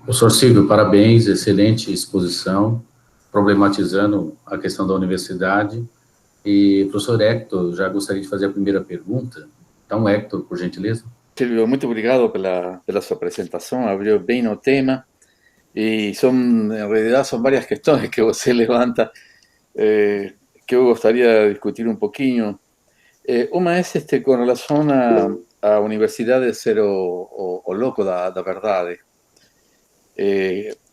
Professor Silvio, parabéns, excelente exposição, problematizando a questão da universidade. E, professor Hector, já gostaria de fazer a primeira pergunta. Então, Hector, por gentileza. Silvio, muito obrigado pela sua apresentação, abriu bem no tema, e em realidade, são várias questões que você levanta, que eu gostaria de discutir um pouquinho. Uma é com relação à universidade ser o loco da verdade.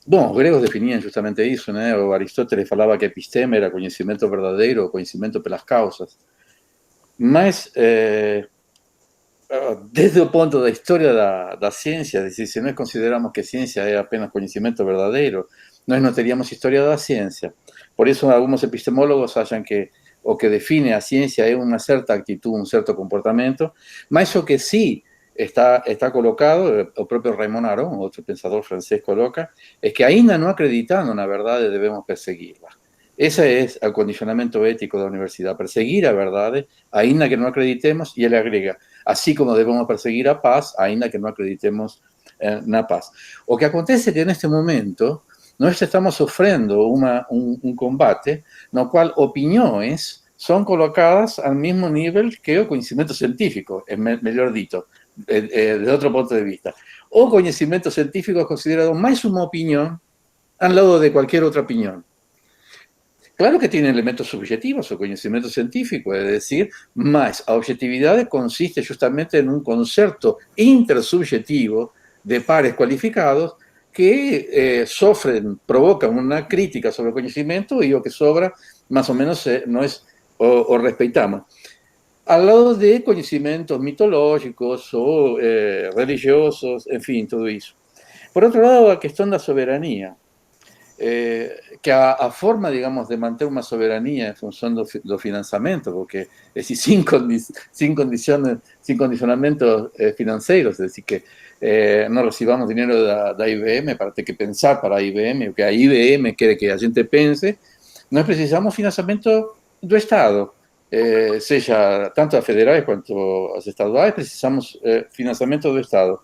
Bom, os gregos definiam justamente isso, né? O Aristóteles falava que episteme era conhecimento verdadeiro, conhecimento pelas causas. Mas, desde o ponto da história da ciência, se nós consideramos que ciência é apenas conhecimento verdadeiro, nós não teríamos história da ciência. Por isso, alguns epistemólogos acham que o que define a ciência é uma certa atitude, um certo comportamento, mas o que sim está colocado, o próprio Raymond Aron, outro pensador francês, coloca, é que ainda não acreditando na verdade, devemos persegui-la. Esse é o condicionamento ético da universidade, perseguir a verdade, ainda que não acreditemos, e ele agrega, assim como devemos perseguir a paz, ainda que não acreditemos na paz. O que acontece é que neste momento nós estamos sofrendo um combate no qual opiniões são colocadas ao mesmo nível que o conhecimento científico, melhor dito, de outro ponto de vista. O conhecimento científico é considerado mais uma opinião ao lado de qualquer outra opinião. Claro que tiene elementos subjetivos o conhecimento científico, é decir, mas a objetividade consiste justamente en un concerto intersubjetivo de pares cualificados que provocan una crítica sobre el conocimiento y lo que sobra más o menos no es o respeitamos. Al lado de conocimientos mitológicos o religiosos, en fin, todo eso. Por otro lado, la cuestión de la soberanía. Que a forma, digamos, de manter uma soberania em função do financiamento, porque, é decir, sem condicionamentos financeiros, é decir, que não recibamos dinheiro da IBM para ter que pensar para a IBM, o que a IBM quer que a gente pense, nós precisamos financiamento do Estado, seja tanto as federais quanto as estaduais, precisamos financiamento do Estado.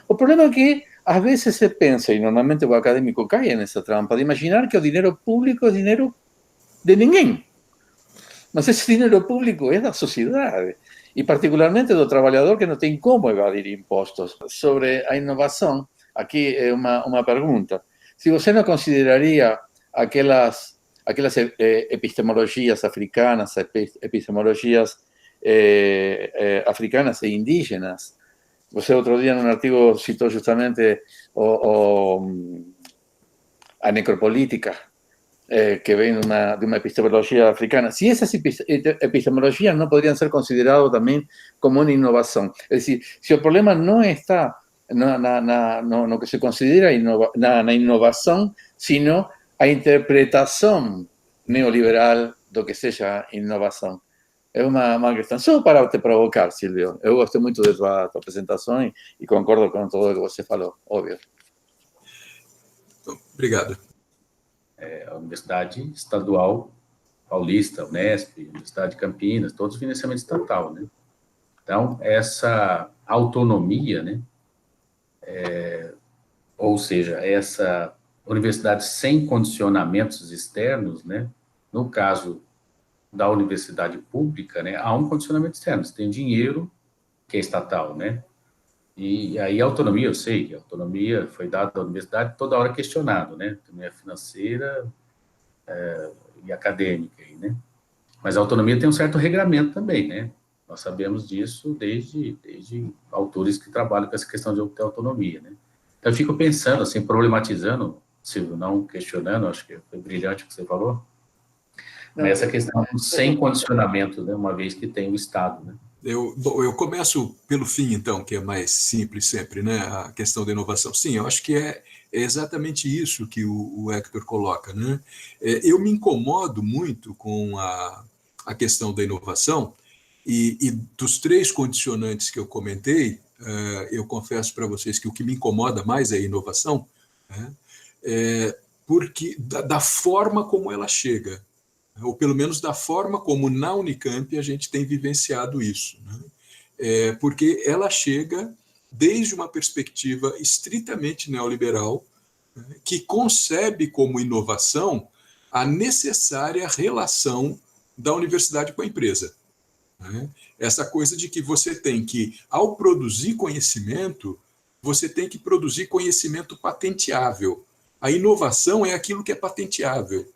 O problema é que às vezes se pensa, e normalmente o acadêmico cai nessa trampa, de imaginar que o dinheiro público é dinheiro de ninguém. Mas esse dinheiro público é da sociedade, e particularmente do trabalhador que não tem como evadir impostos. Sobre a inovação, aqui é uma pergunta. Se você não consideraria aquelas epistemologias africanas, epistemologias africanas e indígenas. Você outro dia, num artigo, citou justamente a necropolítica, que vem de uma epistemologia africana. Se essas epistemologias não poderiam ser consideradas também como uma inovação. É decir, se o problema não está no que se considera na inovação, sino a interpretação neoliberal do que seja inovação. É uma questão, só para te provocar, Silvio. Eu gostei muito da tua apresentação e concordo com tudo o que você falou, óbvio. Obrigado. A Universidade Estadual Paulista, Unesp, Universidade de Campinas, todos financiamento estatal, né? Então, essa autonomia, né? Ou seja, essa universidade sem condicionamentos externos, né? No caso da universidade pública, né, há um condicionamento externo. Você tem dinheiro, que é estatal, né? E aí a autonomia, eu sei que a autonomia foi dada à universidade toda hora questionado, né? Também a financeira e acadêmica, né? Mas a autonomia tem um certo regramento também, né? Nós sabemos disso desde autores que trabalham com essa questão de ter autonomia, né? Então eu fico pensando, assim, problematizando, Silvio, não questionando, acho que foi brilhante o que você falou, mas essa questão sem condicionamento, né, uma vez que tem o Estado, né? Eu começo pelo fim, então, que é mais simples sempre, né? A questão da inovação. Sim, eu acho que é exatamente isso que o Hector coloca, né? Eu me incomodo muito com a questão da inovação e dos três condicionantes que eu comentei, eu confesso para vocês que o que me incomoda mais é a inovação, né? Porque da forma como ela chega, ou pelo menos da forma como na Unicamp a gente tem vivenciado isso, né? Porque ela chega desde uma perspectiva estritamente neoliberal, que concebe como inovação a necessária relação da universidade com a empresa. Essa coisa de que você tem que, ao produzir conhecimento, você tem que produzir conhecimento patenteável. A inovação é aquilo que é patenteável,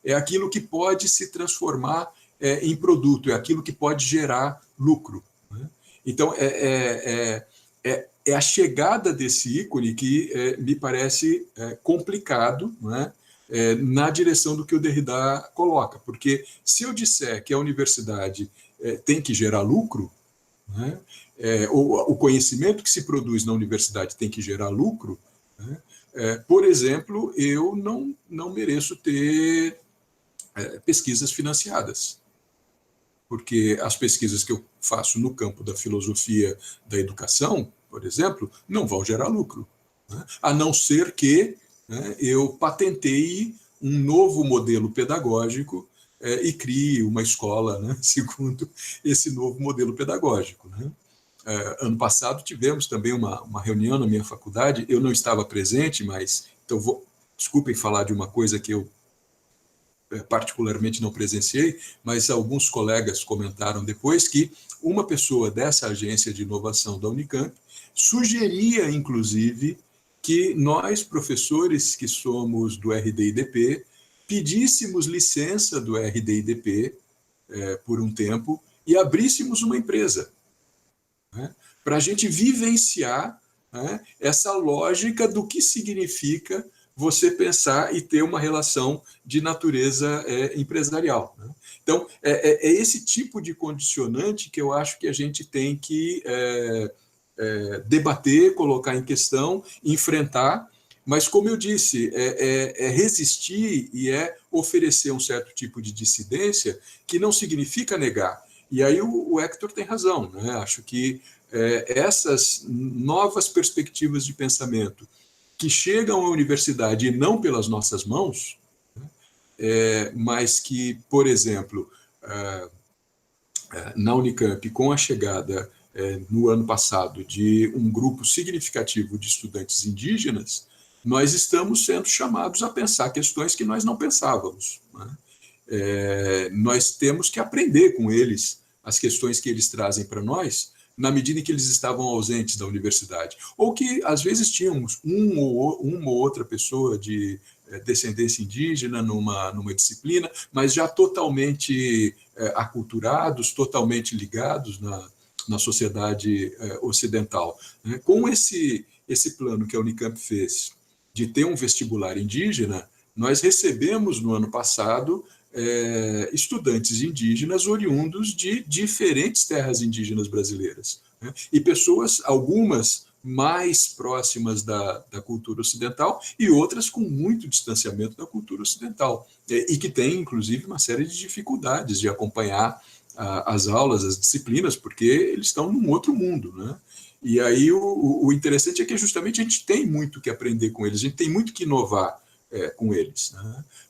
é aquilo que pode se transformar em produto, é aquilo que pode gerar lucro. Então, é a chegada desse ícone que me parece complicado, na direção do que o Derrida coloca, porque se eu disser que a universidade tem que gerar lucro, o conhecimento que se produz na universidade tem que gerar lucro, por exemplo, eu não mereço ter pesquisas financiadas, porque as pesquisas que eu faço no campo da filosofia da educação, por exemplo, não vão gerar lucro, a não ser que eu patenteie um novo modelo pedagógico e crie uma escola, segundo esse novo modelo pedagógico. Ano passado tivemos também uma reunião na minha faculdade, eu não estava presente, mas então desculpem falar de uma coisa que eu particularmente não presenciei, mas alguns colegas comentaram depois que uma pessoa dessa agência de inovação da Unicamp sugeria, inclusive, que nós, professores que somos do RD&DP, pedíssemos licença do RD&DP por um tempo e abríssemos uma empresa, para a gente vivenciar essa lógica do que significa você pensar e ter uma relação de natureza empresarial. Então, é esse tipo de condicionante que eu acho que a gente tem que debater, colocar em questão, enfrentar, mas, como eu disse, é resistir e é oferecer um certo tipo de dissidência que não significa negar. E aí o Hector tem razão, acho que essas novas perspectivas de pensamento que chegam à universidade e não pelas nossas mãos, mas que, por exemplo, na Unicamp, com a chegada no ano passado de um grupo significativo de estudantes indígenas, nós estamos sendo chamados a pensar questões que nós não pensávamos. Nós temos que aprender com eles as questões que eles trazem para nós, na medida em que eles estavam ausentes da universidade, ou que, às vezes, tínhamos uma ou outra pessoa de descendência indígena numa disciplina, mas já totalmente aculturados, totalmente ligados na sociedade ocidental. Com esse plano que a Unicamp fez de ter um vestibular indígena, nós recebemos, no ano passado, estudantes indígenas oriundos de diferentes terras indígenas brasileiras, e pessoas, algumas mais próximas da cultura ocidental e outras com muito distanciamento da cultura ocidental, e que têm, inclusive, uma série de dificuldades de acompanhar as aulas, as disciplinas, porque eles estão num outro mundo, E aí o interessante é que justamente a gente tem muito que aprender com eles, a gente tem muito que inovar com eles,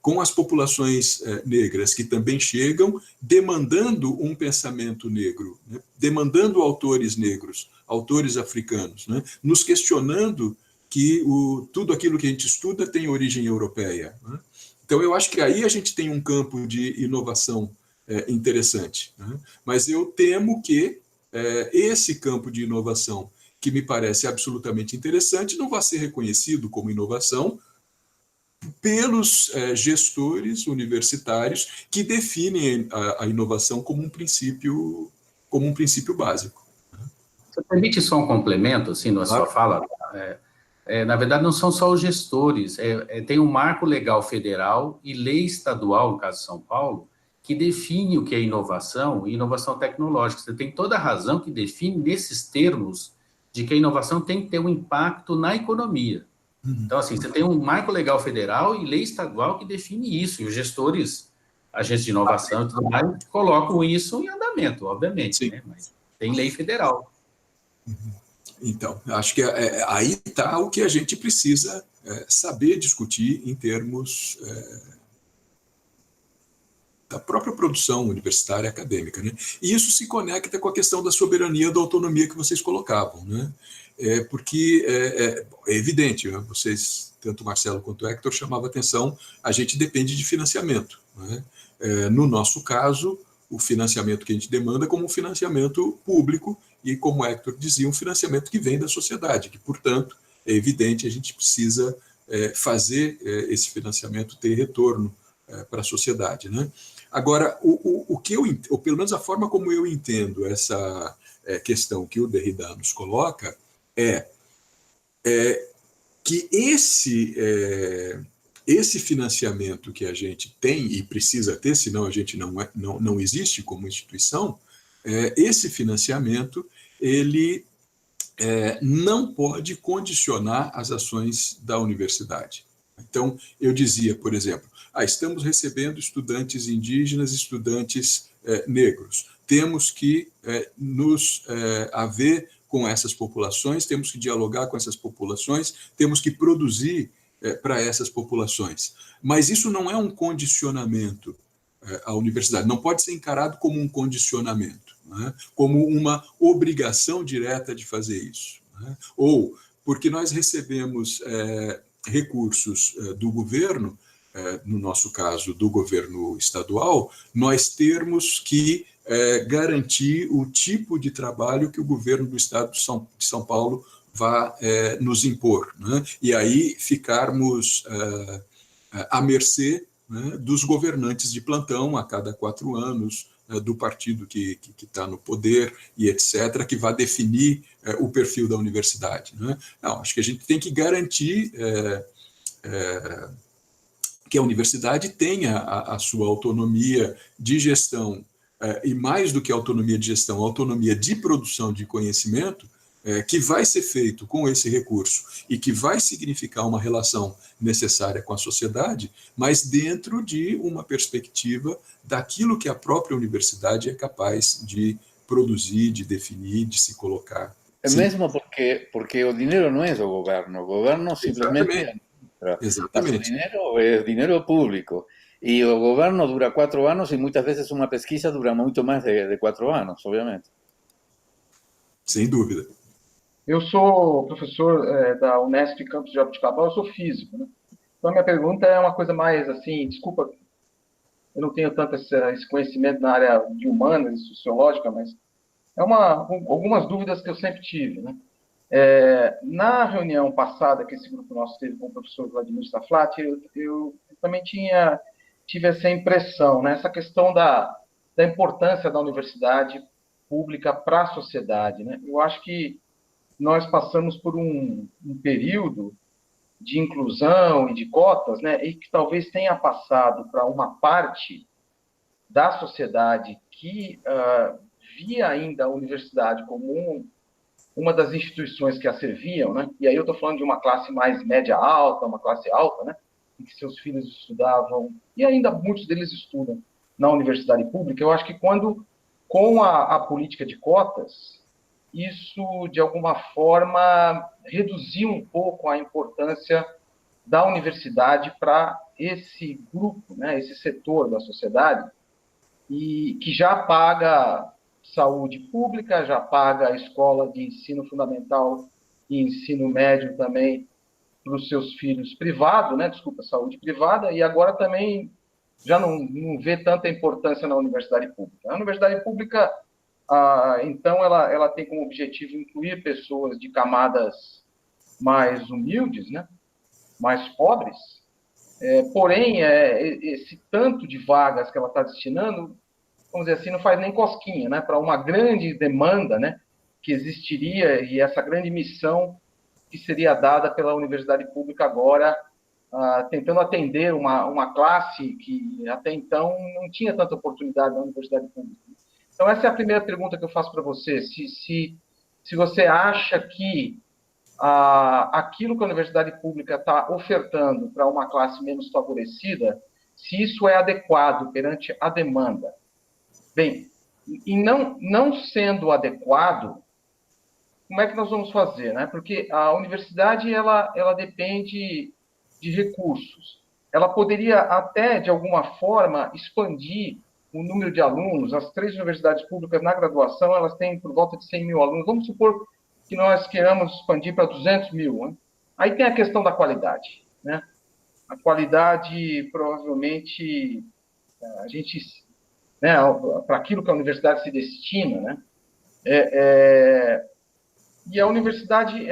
com as populações negras que também chegam demandando um pensamento negro, demandando autores negros, autores africanos, nos questionando que tudo aquilo que a gente estuda tem origem europeia. Então, eu acho que aí a gente tem um campo de inovação interessante, mas eu temo que esse campo de inovação, que me parece absolutamente interessante, não vai ser reconhecido como inovação pelos gestores universitários que definem a inovação como um princípio básico. Você permite só um complemento, assim, na sua fala? Na verdade, não são só os gestores, tem um marco legal federal e lei estadual, no caso de São Paulo, que define o que é inovação e inovação tecnológica. Você tem toda a razão que define nesses termos de que a inovação tem que ter um impacto na economia. Então, assim, você tem um marco legal federal e lei estadual que define isso, e os gestores, agentes de inovação e tudo mais, colocam isso em andamento, obviamente, mas tem lei federal. Então, acho que aí está o que a gente precisa saber discutir em termos da própria produção universitária acadêmica. E isso se conecta com a questão da soberania, da autonomia que vocês colocavam. porque é evidente, né? Vocês, tanto o Marcelo quanto o Hector, chamavam atenção, a gente depende de financiamento, né? No nosso caso, o financiamento que a gente demanda como um financiamento público e, como o Hector dizia, um financiamento que vem da sociedade, que, portanto, é evidente, a gente precisa fazer esse financiamento ter retorno para a sociedade, né? Agora, o que ou pelo menos a forma como eu entendo essa questão que o Derrida nos coloca é que esse financiamento que a gente tem e precisa ter, senão a gente não existe como instituição, esse financiamento ele não pode condicionar as ações da universidade. Então, eu dizia, por exemplo, estamos recebendo estudantes indígenas, estudantes negros. Temos que nos haver com essas populações, temos que dialogar com essas populações, temos que produzir para essas populações. Mas isso não é um condicionamento à universidade, não pode ser encarado como um condicionamento, né? Como uma obrigação direta de fazer isso, né? Ou porque nós recebemos recursos do governo, no nosso caso do governo estadual, nós termos que garantir o tipo de trabalho que o governo do estado de São Paulo vai nos impor, né? E aí ficarmos à mercê, né, dos governantes de plantão a cada 4 anos, do partido que está no poder e etc., que vai definir o perfil da universidade, né? Não, acho que a gente tem que garantir que a universidade tenha a sua autonomia de gestão, e mais do que autonomia de gestão, autonomia de produção de conhecimento, que vai ser feito com esse recurso e que vai significar uma relação necessária com a sociedade, mas dentro de uma perspectiva daquilo que a própria universidade é capaz de produzir, de definir, de se colocar. Mesmo porque o dinheiro não é do governo, o governo simplesmente Exatamente. Mas o dinheiro é dinheiro público. E o governo dura 4 anos e muitas vezes uma pesquisa dura muito mais de 4 anos, obviamente. Sem dúvida. Eu sou professor da Unesp Campus de Jabuticabal, eu sou físico, né? Então, a minha pergunta é uma coisa mais assim, desculpa, eu não tenho tanto esse conhecimento na área de humanas e sociológica, mas algumas dúvidas que eu sempre tive, né? Na reunião passada que esse grupo nosso teve com o professor Vladimir Staflat, eu também tive essa impressão, né? Essa questão da importância da universidade pública para a sociedade, né? Eu acho que nós passamos por um período de inclusão e de cotas, né, e que talvez tenha passado para uma parte da sociedade que via ainda a universidade como uma das instituições que a serviam, né, e aí eu estou falando de uma classe mais média-alta, uma classe alta, né, em que seus filhos estudavam, e ainda muitos deles estudam na universidade pública. Eu acho que com a política de cotas, isso, de alguma forma, reduziu um pouco a importância da universidade para esse grupo, né, esse setor da sociedade, e que já paga saúde pública, já paga a escola de ensino fundamental e ensino médio também para os seus filhos privado, né, saúde privada, e agora também já não vê tanta importância na universidade pública. A universidade pública, então, ela tem como objetivo incluir pessoas de camadas mais humildes, né, mais pobres, porém, esse tanto de vagas que ela está destinando, vamos dizer assim, não faz nem cosquinha, né, para uma grande demanda, né, que existiria, e essa grande missão que seria dada pela universidade pública agora, tentando atender uma classe que até então não tinha tanta oportunidade na universidade pública. Então, essa é a primeira pergunta que eu faço para você. Se você acha que aquilo que a universidade pública está ofertando para uma classe menos favorecida, se isso é adequado perante a demanda. Bem, e não sendo adequado, como é que nós vamos fazer, né? Porque a universidade ela depende de recursos. Ela poderia até, de alguma forma, expandir o número de alunos. As 3 universidades públicas na graduação, elas têm por volta de 100 mil alunos. Vamos supor que nós queiramos expandir para 200 mil. Né? Aí tem a questão da qualidade. Né? A qualidade, provavelmente, a gente, né, para aquilo que a universidade se destina, né? E a universidade,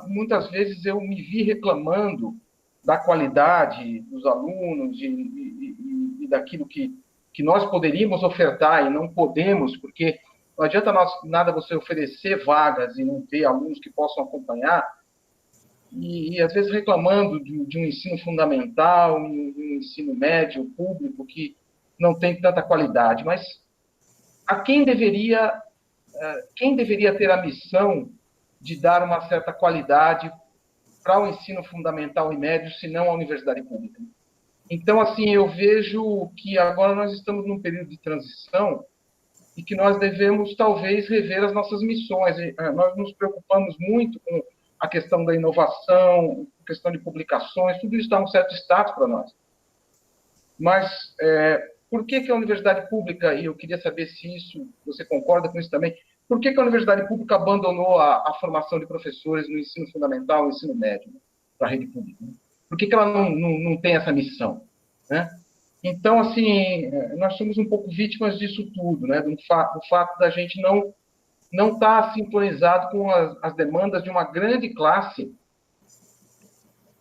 muitas vezes eu me vi reclamando da qualidade dos alunos e daquilo que nós poderíamos ofertar e não podemos, porque não adianta nada você oferecer vagas e não ter alunos que possam acompanhar, e às vezes reclamando de um ensino fundamental, um ensino médio, público, que não tem tanta qualidade. Mas quem deveria ter a missão de dar uma certa qualidade para o ensino fundamental e médio, se não a universidade pública? Então, assim, eu vejo que agora nós estamos num período de transição e que nós devemos, talvez, rever as nossas missões. Nós nos preocupamos muito com a questão da inovação, a questão de publicações, tudo isso dá um certo status para nós. Mas por que a universidade pública, e eu queria saber se você concorda com isso também, por que a universidade pública abandonou a formação de professores no ensino fundamental e no ensino médio, para a rede pública? Por que ela não tem essa missão? Né? Então, assim, nós somos um pouco vítimas disso tudo, né? do fato da gente não estar sintonizado com as demandas de uma grande classe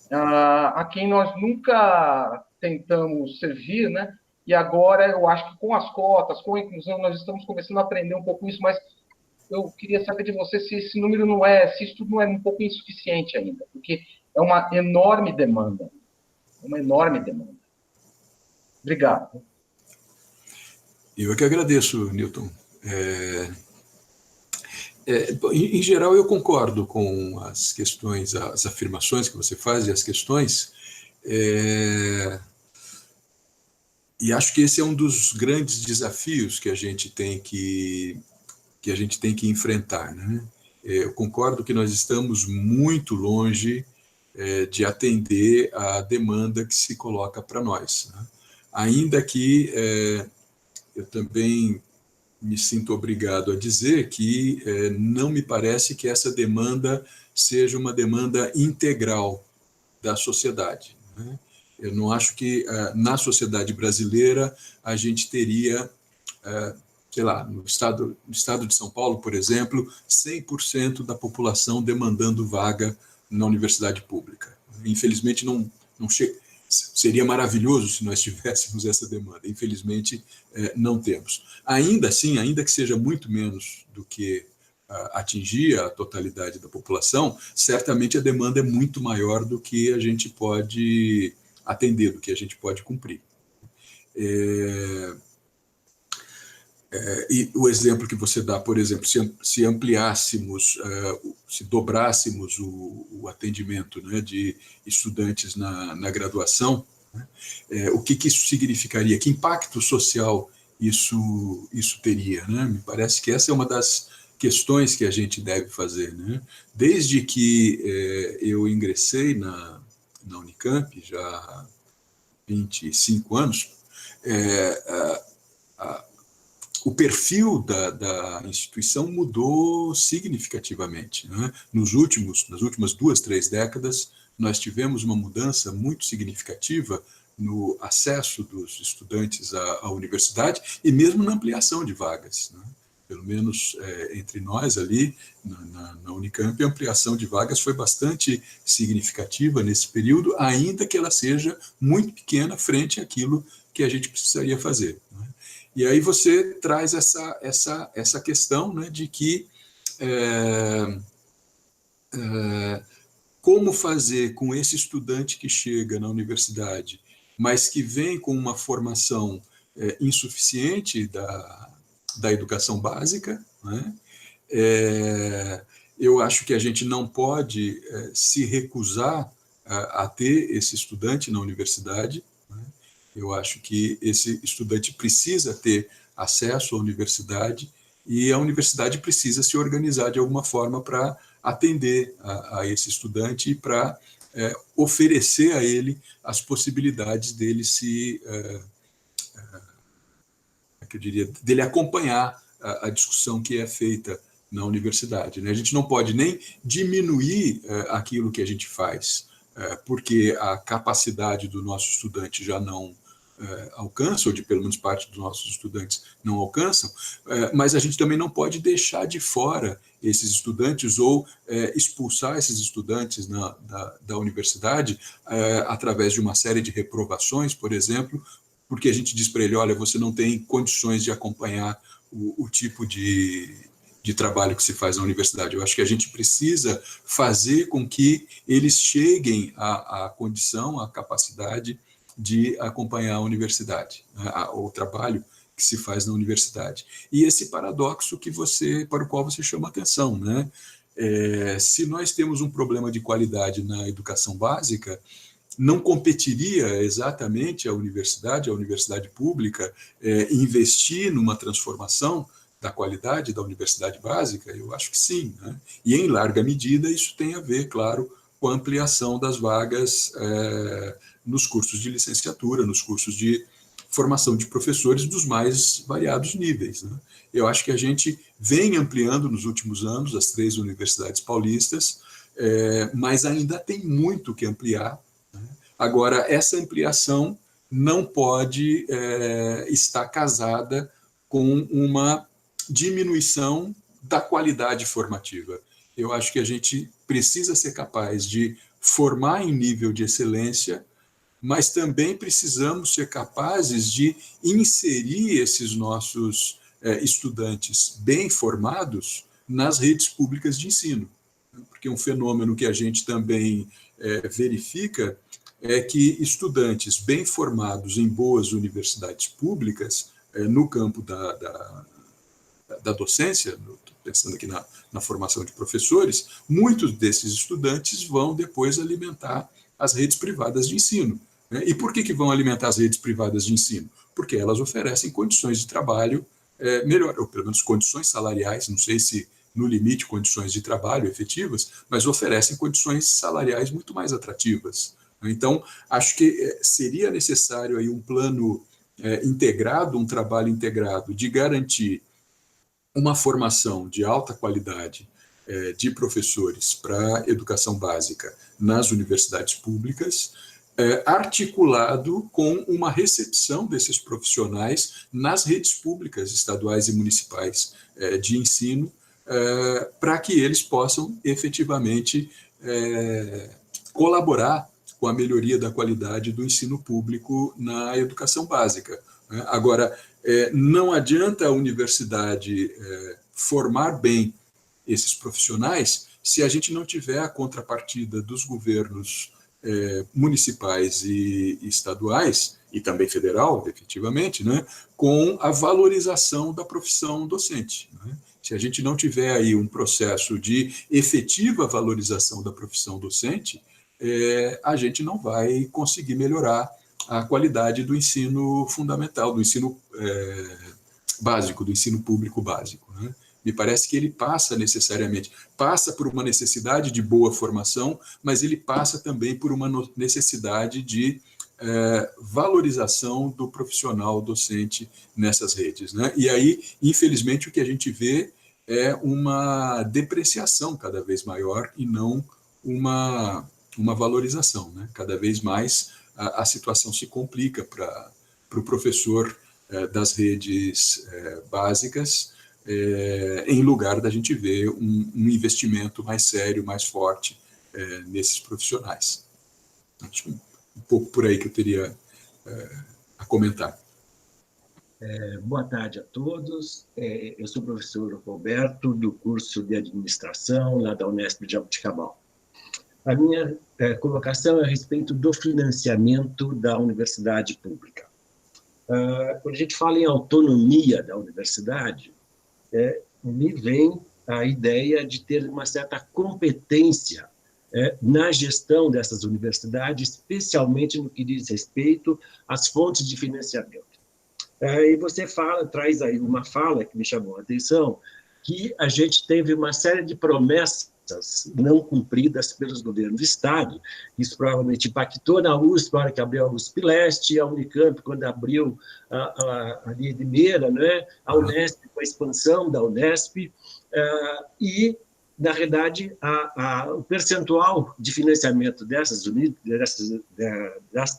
a quem nós nunca tentamos servir, né? E agora, eu acho que com as cotas, com a inclusão, nós estamos começando a aprender um pouco isso, mas eu queria saber de você se esse número se isso tudo não é um pouco insuficiente ainda, porque é uma enorme demanda. Uma enorme demanda. Obrigado. Eu é que agradeço, Newton. Em geral, eu concordo com as questões, as afirmações que você faz e as questões, e acho que esse é um dos grandes desafios que a gente tem que enfrentar, né? Eu concordo que nós estamos muito longe de atender a demanda que se coloca para nós, né? Ainda que eu também me sinto obrigado a dizer que não me parece que essa demanda seja uma demanda integral da sociedade, né? Eu não acho que na sociedade brasileira a gente teria, sei lá, no estado de São Paulo, por exemplo, 100% da população demandando vaga na universidade pública. Infelizmente, não chega. Seria maravilhoso se nós tivéssemos essa demanda. Infelizmente, não temos. Ainda assim, ainda que seja muito menos do que atingir a totalidade da população, certamente a demanda é muito maior do que a gente pode atender, do que a gente pode cumprir. E o exemplo que você dá, por exemplo, se ampliássemos, se dobrássemos o atendimento, né, de estudantes na graduação, né, o que isso significaria? Que impacto social isso teria? Né? Me parece que essa é uma das questões que a gente deve fazer. Né? Desde que eu ingressei na Unicamp, já há 25 anos, o perfil da instituição mudou significativamente, né? Nas últimas 2, 3 décadas, nós tivemos uma mudança muito significativa no acesso dos estudantes à universidade e mesmo na ampliação de vagas, né? Pelo menos entre nós ali, na Unicamp, a ampliação de vagas foi bastante significativa nesse período, ainda que ela seja muito pequena frente àquilo que a gente precisaria fazer, né? E aí você traz essa questão, né, de que como fazer com esse estudante que chega na universidade, mas que vem com uma formação insuficiente da educação básica, né? Eu acho que a gente não pode se recusar a ter esse estudante na universidade, né? Eu acho que esse estudante precisa ter acesso à universidade e a universidade precisa se organizar de alguma forma para atender a esse estudante e para oferecer a ele as possibilidades dele dele acompanhar a discussão que é feita na universidade, né? A gente não pode nem diminuir aquilo que a gente faz, porque a capacidade do nosso estudante já não alcança, ou de pelo menos parte dos nossos estudantes não alcançam, mas a gente também não pode deixar de fora esses estudantes ou expulsar esses estudantes da universidade através de uma série de reprovações, por exemplo, porque a gente diz para ele, olha, você não tem condições de acompanhar o tipo de trabalho que se faz na universidade. Eu acho que a gente precisa fazer com que eles cheguem à condição, à capacidade de acompanhar a universidade, o trabalho que se faz na universidade. E esse paradoxo para o qual você chama atenção, né? Se nós temos um problema de qualidade na educação básica, não competiria exatamente a universidade pública, investir numa transformação da qualidade da universidade básica? Eu acho que sim, né? E, em larga medida, isso tem a ver, claro, com a ampliação das vagas nos cursos de licenciatura, nos cursos de formação de professores dos mais variados níveis, né? Eu acho que a gente vem ampliando nos últimos anos as 3 universidades paulistas, mas ainda tem muito que ampliar, né? Agora, essa ampliação não pode estar casada com uma diminuição da qualidade formativa. Eu acho que a gente precisa ser capaz de formar em nível de excelência, mas também precisamos ser capazes de inserir esses nossos estudantes bem formados nas redes públicas de ensino. Porque um fenômeno que a gente também verifica é que estudantes bem formados em boas universidades públicas, no campo da docência, pensando aqui na formação de professores, muitos desses estudantes vão depois alimentar as redes privadas de ensino. E por que vão alimentar as redes privadas de ensino? Porque elas oferecem condições de trabalho melhor, ou pelo menos condições salariais, não sei se no limite condições de trabalho efetivas, mas oferecem condições salariais muito mais atrativas. Então, acho que seria necessário aí um plano integrado, um trabalho integrado de garantir uma formação de alta qualidade de professores para a educação básica nas universidades públicas, articulado com uma recepção desses profissionais nas redes públicas estaduais e municipais de ensino, para que eles possam efetivamente colaborar com a melhoria da qualidade do ensino público na educação básica. Agora, não adianta a universidade formar bem esses profissionais se a gente não tiver a contrapartida dos governos municipais e estaduais, e também federal, efetivamente, né, com a valorização da profissão docente, né? Se a gente não tiver aí um processo de efetiva valorização da profissão docente, a gente não vai conseguir melhorar a qualidade do ensino fundamental, do ensino básico, do ensino público básico, né? Me parece que ele passa por uma necessidade de boa formação, mas ele passa também por uma necessidade de valorização do profissional docente nessas redes, né? E aí, infelizmente, o que a gente vê é uma depreciação cada vez maior e não uma valorização, né? Cada vez mais a situação se complica para o professor das redes básicas, em lugar da gente ver um investimento mais sério, mais forte nesses profissionais. Acho que um pouco por aí que eu teria a comentar. Boa tarde a todos. Eu sou o professor Roberto, do curso de Administração, lá da Unesp de Jaboticabal. A minha colocação é a respeito do financiamento da universidade pública. Quando a gente fala em autonomia da universidade, me vem a ideia de ter uma certa competência na gestão dessas universidades, especialmente no que diz respeito às fontes de financiamento. E você traz aí uma fala que me chamou a atenção, que a gente teve uma série de promessas não cumpridas pelos governos do Estado. Isso provavelmente impactou na USP, na hora que abriu a USP Leste, a Unicamp, quando abriu a linha de Limeira, né? A Unesp, com a expansão da Unesp, e, na realidade, o percentual de financiamento das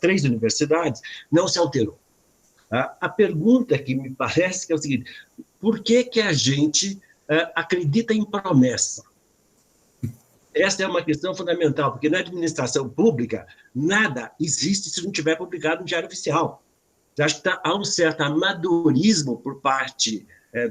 3 universidades não se alterou. A pergunta que me parece que é o seguinte: por que a gente acredita em promessa? Essa é uma questão fundamental, porque na administração pública, nada existe se não tiver publicado no Diário Oficial. Eu acho que há um certo amadorismo por parte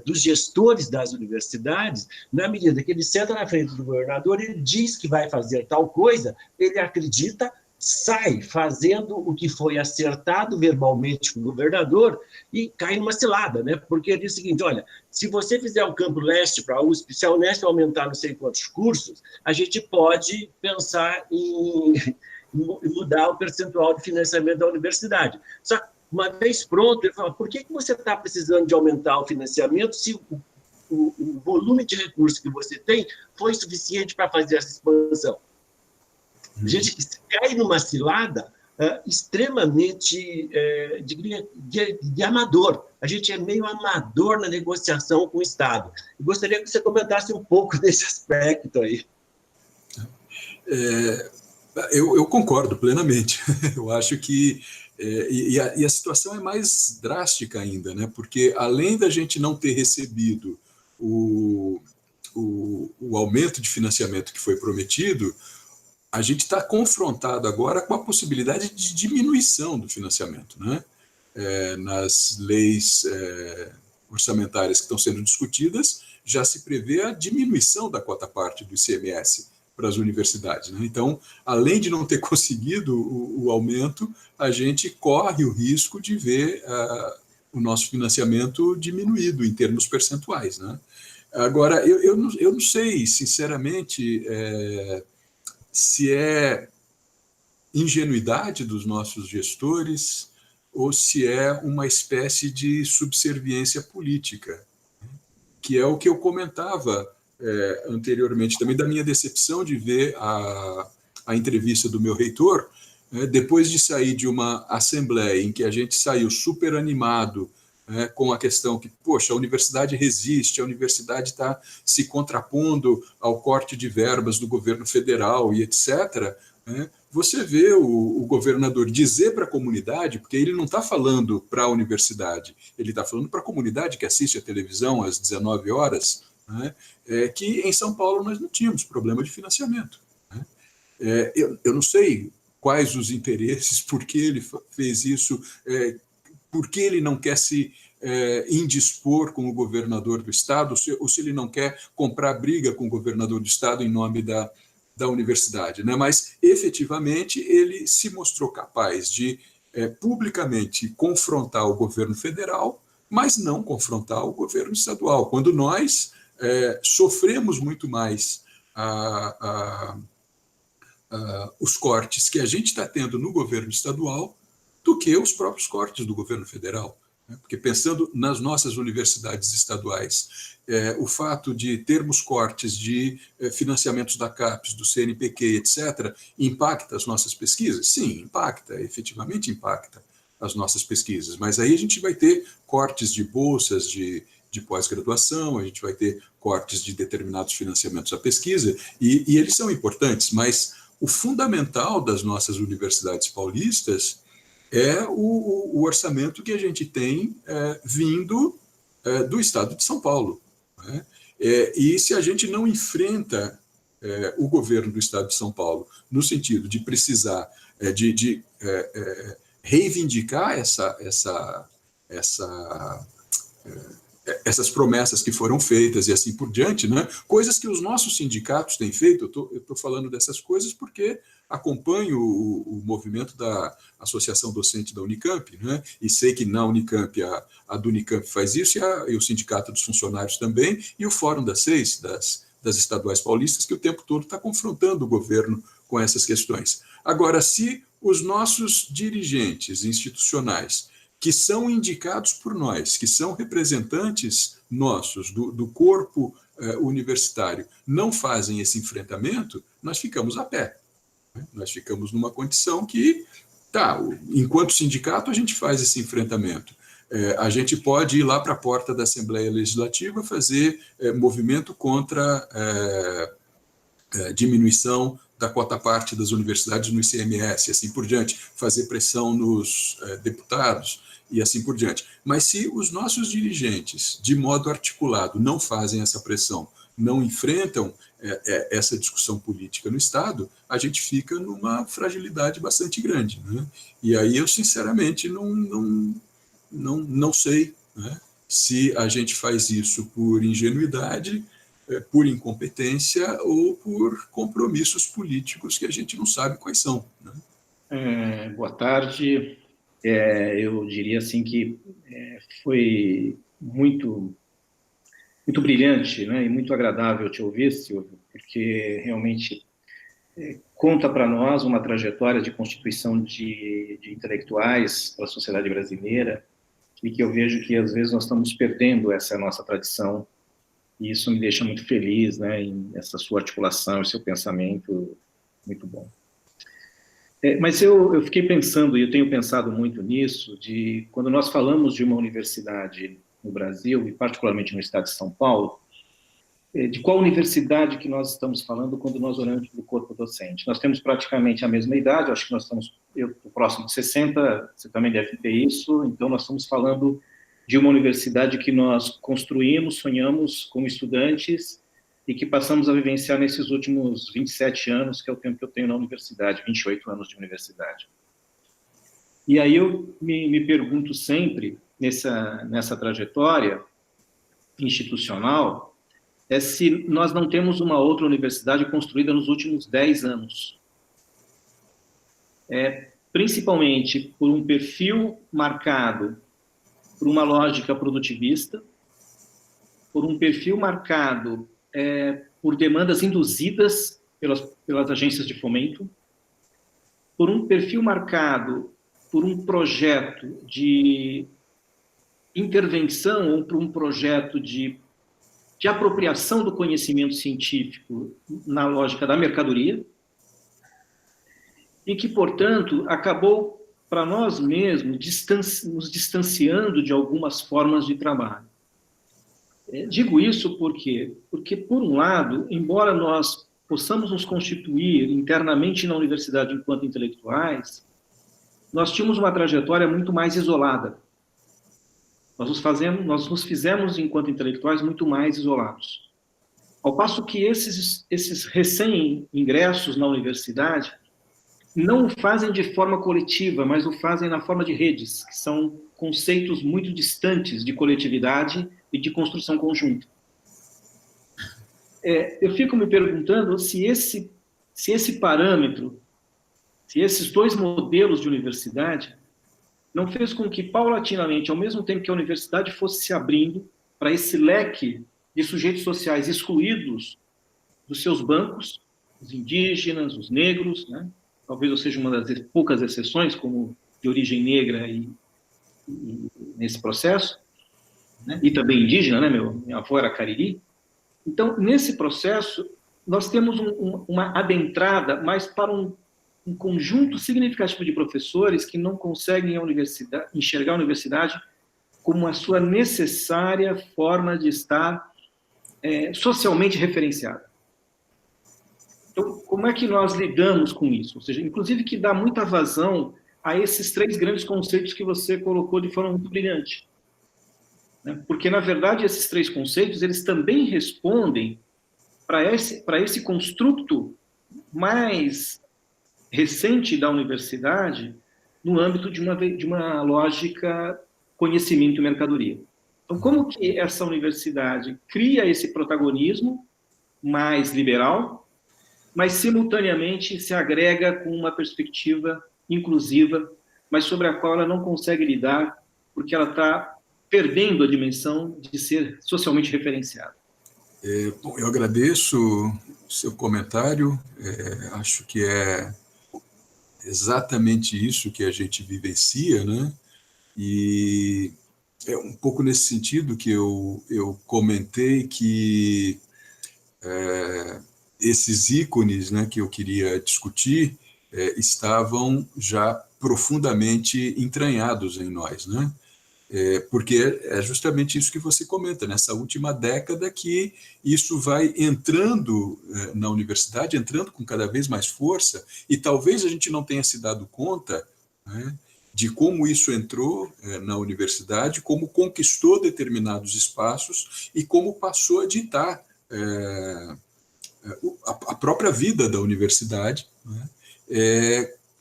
dos gestores das universidades, na medida que ele senta na frente do governador, ele diz que vai fazer tal coisa, ele acredita, sai fazendo o que foi acertado verbalmente com o governador e cai numa cilada, né? Porque ele diz o seguinte: olha, se você fizer o Campo Leste para a USP, se a Unesp aumentar não sei quantos cursos, a gente pode pensar em mudar o percentual de financiamento da universidade. Só que, uma vez pronto, ele fala: por que você está precisando de aumentar o financiamento se o volume de recursos que você tem foi suficiente para fazer essa expansão? A gente cai numa cilada extremamente de amador. A gente é meio amador na negociação com o Estado. Eu gostaria que você comentasse um pouco desse aspecto aí. Eu concordo plenamente. Eu acho que e a situação é mais drástica ainda, né? Porque além da gente não ter recebido o aumento de financiamento que foi prometido, a gente está confrontado agora com a possibilidade de diminuição do financiamento, né? Nas leis orçamentárias que estão sendo discutidas, já se prevê a diminuição da quota-parte do ICMS para as universidades, né? Então, além de não ter conseguido o aumento, a gente corre o risco de ver o nosso financiamento diminuído em termos percentuais, né? Agora, eu não sei, sinceramente, se é ingenuidade dos nossos gestores ou se é uma espécie de subserviência política, que é o que eu comentava anteriormente, também da minha decepção de ver a entrevista do meu reitor, depois de sair de uma assembleia em que a gente saiu super animado com a questão que, poxa, a universidade resiste, a universidade está se contrapondo ao corte de verbas do governo federal e etc., você vê o governador dizer para a comunidade, porque ele não está falando para a universidade, ele está falando para a comunidade que assiste a televisão às 19 horas, que em São Paulo nós não tínhamos problema de financiamento. Eu não sei quais os interesses, por que ele fez isso, por que ele não quer se indispor com o governador do Estado, ou se ele não quer comprar briga com o governador do Estado em nome da universidade, né? Mas, efetivamente, ele se mostrou capaz de publicamente confrontar o governo federal, mas não confrontar o governo estadual, quando nós sofremos muito mais os cortes que a gente está tendo no governo estadual do que os próprios cortes do governo federal. Porque, pensando nas nossas universidades estaduais, o fato de termos cortes de financiamentos da CAPES, do CNPq, etc., impacta as nossas pesquisas? Sim, impacta, efetivamente impacta as nossas pesquisas. Mas aí a gente vai ter cortes de bolsas de pós-graduação, a gente vai ter cortes de determinados financiamentos à pesquisa, e eles são importantes, mas o fundamental das nossas universidades paulistas é o orçamento que a gente tem vindo do Estado de São Paulo, né? E se a gente não enfrenta o governo do Estado de São Paulo no sentido de precisar de reivindicar essas promessas que foram feitas e assim por diante, né? Coisas que os nossos sindicatos têm feito. Eu estou falando dessas coisas porque acompanho o movimento da Associação Docente da Unicamp, né? E sei que na Unicamp a do Unicamp faz isso e o Sindicato dos Funcionários também, e o Fórum das Seis, das estaduais paulistas, que o tempo todo está confrontando o governo com essas questões. Agora, se os nossos dirigentes institucionais, que são indicados por nós, que são representantes nossos, do corpo universitário não fazem esse enfrentamento, nós ficamos a pé. Nós ficamos numa condição que, enquanto sindicato, a gente faz esse enfrentamento. A gente pode ir lá para a porta da Assembleia Legislativa fazer movimento contra diminuição da quota-parte das universidades no ICMS, e assim por diante, fazer pressão nos deputados, e assim por diante. Mas se os nossos dirigentes, de modo articulado, não fazem essa pressão, não enfrentam essa discussão política no Estado, a gente fica numa fragilidade bastante grande, né? E aí eu, sinceramente, não sei, né, se a gente faz isso por ingenuidade, por incompetência ou por compromissos políticos que a gente não sabe quais são, né? Boa tarde. Eu diria assim que foi muito brilhante, né, e muito agradável te ouvir, Silvio, porque realmente conta para nós uma trajetória de constituição de intelectuais para a sociedade brasileira, e que eu vejo que às vezes nós estamos perdendo essa nossa tradição, e isso me deixa muito feliz, né, em essa sua articulação, esse seu pensamento muito bom. Mas eu fiquei pensando, e eu tenho pensado muito nisso, de quando nós falamos de uma universidade no Brasil, e particularmente no estado de São Paulo, de qual universidade que nós estamos falando quando nós olhamos para o corpo docente. Nós temos praticamente a mesma idade, acho que nós estamos próximo de 60, você também deve ter isso, então nós estamos falando de uma universidade que nós construímos, sonhamos como estudantes, e que passamos a vivenciar nesses últimos 27 anos, que é o tempo que eu tenho na universidade, 28 anos de universidade. E aí eu me pergunto sempre, nessa trajetória institucional, se nós não temos uma outra universidade construída nos últimos 10 anos. Principalmente por um perfil marcado por uma lógica produtivista, por um perfil marcado por demandas induzidas pelas agências de fomento, por um perfil marcado por um projeto de intervenção ou por um projeto de apropriação do conhecimento científico na lógica da mercadoria, e que, portanto, acabou, para nós mesmos, nos distanciando de algumas formas de trabalho. Digo isso porque, por um lado, embora nós possamos nos constituir internamente na universidade enquanto intelectuais, nós tínhamos uma trajetória muito mais isolada. Nós nos fizemos, enquanto intelectuais, muito mais isolados. Ao passo que esses recém-ingressos na universidade não o fazem de forma coletiva, mas o fazem na forma de redes, que são conceitos muito distantes de coletividade e de construção conjunta. Eu fico me perguntando se esse parâmetro, se esses dois modelos de universidade não fez com que, paulatinamente, ao mesmo tempo que a universidade fosse se abrindo para esse leque de sujeitos sociais excluídos dos seus bancos, os indígenas, os negros, né? Talvez eu seja uma das poucas exceções, como de origem negra e nesse processo, né? E também indígena, né? Minha avó era cariri. Então, nesse processo, nós temos uma adentrada mais para um conjunto significativo de professores que não conseguem enxergar a universidade como a sua necessária forma de estar socialmente referenciada. Então, como é que nós lidamos com isso? Ou seja, inclusive que dá muita vazão a esses três grandes conceitos que você colocou de forma muito brilhante. Porque, na verdade, esses três conceitos, eles também respondem para esse construto mais recente da universidade no âmbito de uma lógica conhecimento e mercadoria. Então, como que essa universidade cria esse protagonismo mais liberal, mas simultaneamente se agrega com uma perspectiva inclusiva, mas sobre a qual ela não consegue lidar, porque ela está perdendo a dimensão de ser socialmente referenciada? Bom, eu agradeço o seu comentário, acho que é exatamente isso que a gente vivencia, né? E é um pouco nesse sentido que eu comentei que esses ícones, né, que eu queria discutir estavam já profundamente entranhados em nós, né? Porque é justamente isso que você comenta, nessa última década que isso vai entrando na universidade, entrando com cada vez mais força, e talvez a gente não tenha se dado conta, né, de como isso entrou na universidade, como conquistou determinados espaços e como passou a ditar a própria vida da universidade, né?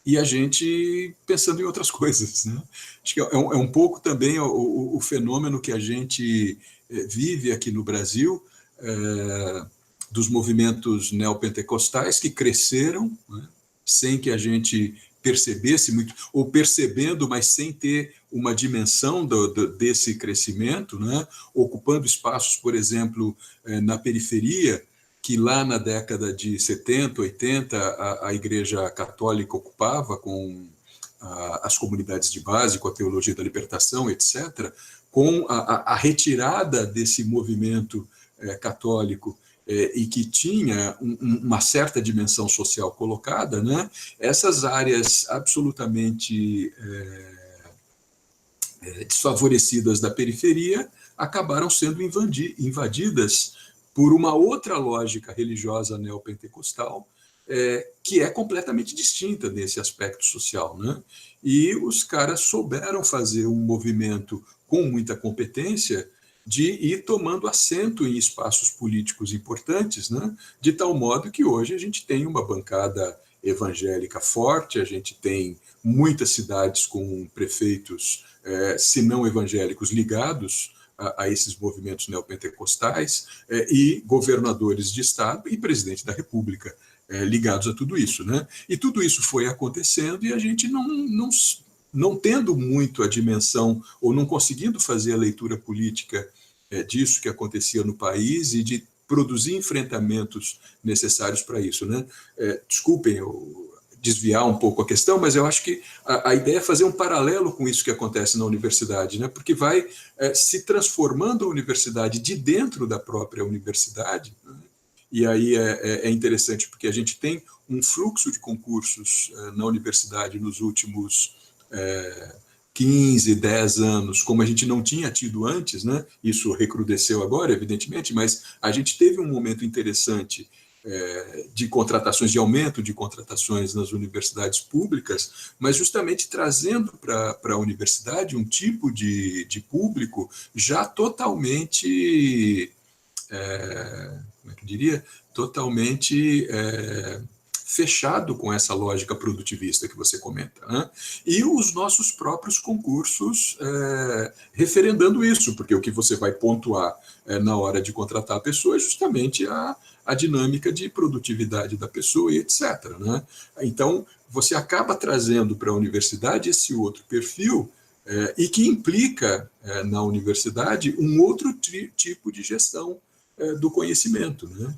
E a gente pensando em outras coisas, né? Acho que é um pouco também o fenômeno que a gente vive aqui no Brasil, dos movimentos neopentecostais que cresceram, né, sem que a gente percebesse muito, ou percebendo, mas sem ter uma dimensão desse crescimento, né, ocupando espaços, por exemplo, na periferia, que lá na década de 70, 80, a Igreja Católica ocupava com as comunidades de base, com a teologia da libertação, etc., com a retirada desse movimento católico e que tinha uma certa dimensão social colocada, né, essas áreas absolutamente desfavorecidas da periferia acabaram sendo invadidas por uma outra lógica religiosa neopentecostal, que é completamente distinta nesse aspecto social, né? E os caras souberam fazer um movimento com muita competência de ir tomando assento em espaços políticos importantes, né? De tal modo que hoje a gente tem uma bancada evangélica forte, a gente tem muitas cidades com prefeitos, se não evangélicos, ligados a esses movimentos neopentecostais, e governadores de Estado e presidente da República ligados a tudo isso, né? E tudo isso foi acontecendo e a gente não tendo muito a dimensão, ou não conseguindo fazer a leitura política disso que acontecia no país e de produzir enfrentamentos necessários para isso, né? Desculpem eu desviar um pouco a questão, mas eu acho que a ideia é fazer um paralelo com isso que acontece na universidade, né? Porque vai se transformando a universidade de dentro da própria universidade, né? E aí é interessante porque a gente tem um fluxo de concursos na universidade nos últimos 15, 10 anos, como a gente não tinha tido antes, né? Isso recrudesceu agora, evidentemente, mas a gente teve um momento interessante de contratações, de aumento de contratações nas universidades públicas, mas justamente trazendo para a universidade um tipo de público já totalmente, como é que eu diria, totalmente fechado com essa lógica produtivista que você comenta, né? E os nossos próprios concursos referendando isso, porque o que você vai pontuar na hora de contratar a pessoa é justamente a dinâmica de produtividade da pessoa e etc., né? Então, você acaba trazendo para a universidade esse outro perfil e que implica na universidade um outro tipo de gestão do conhecimento, né?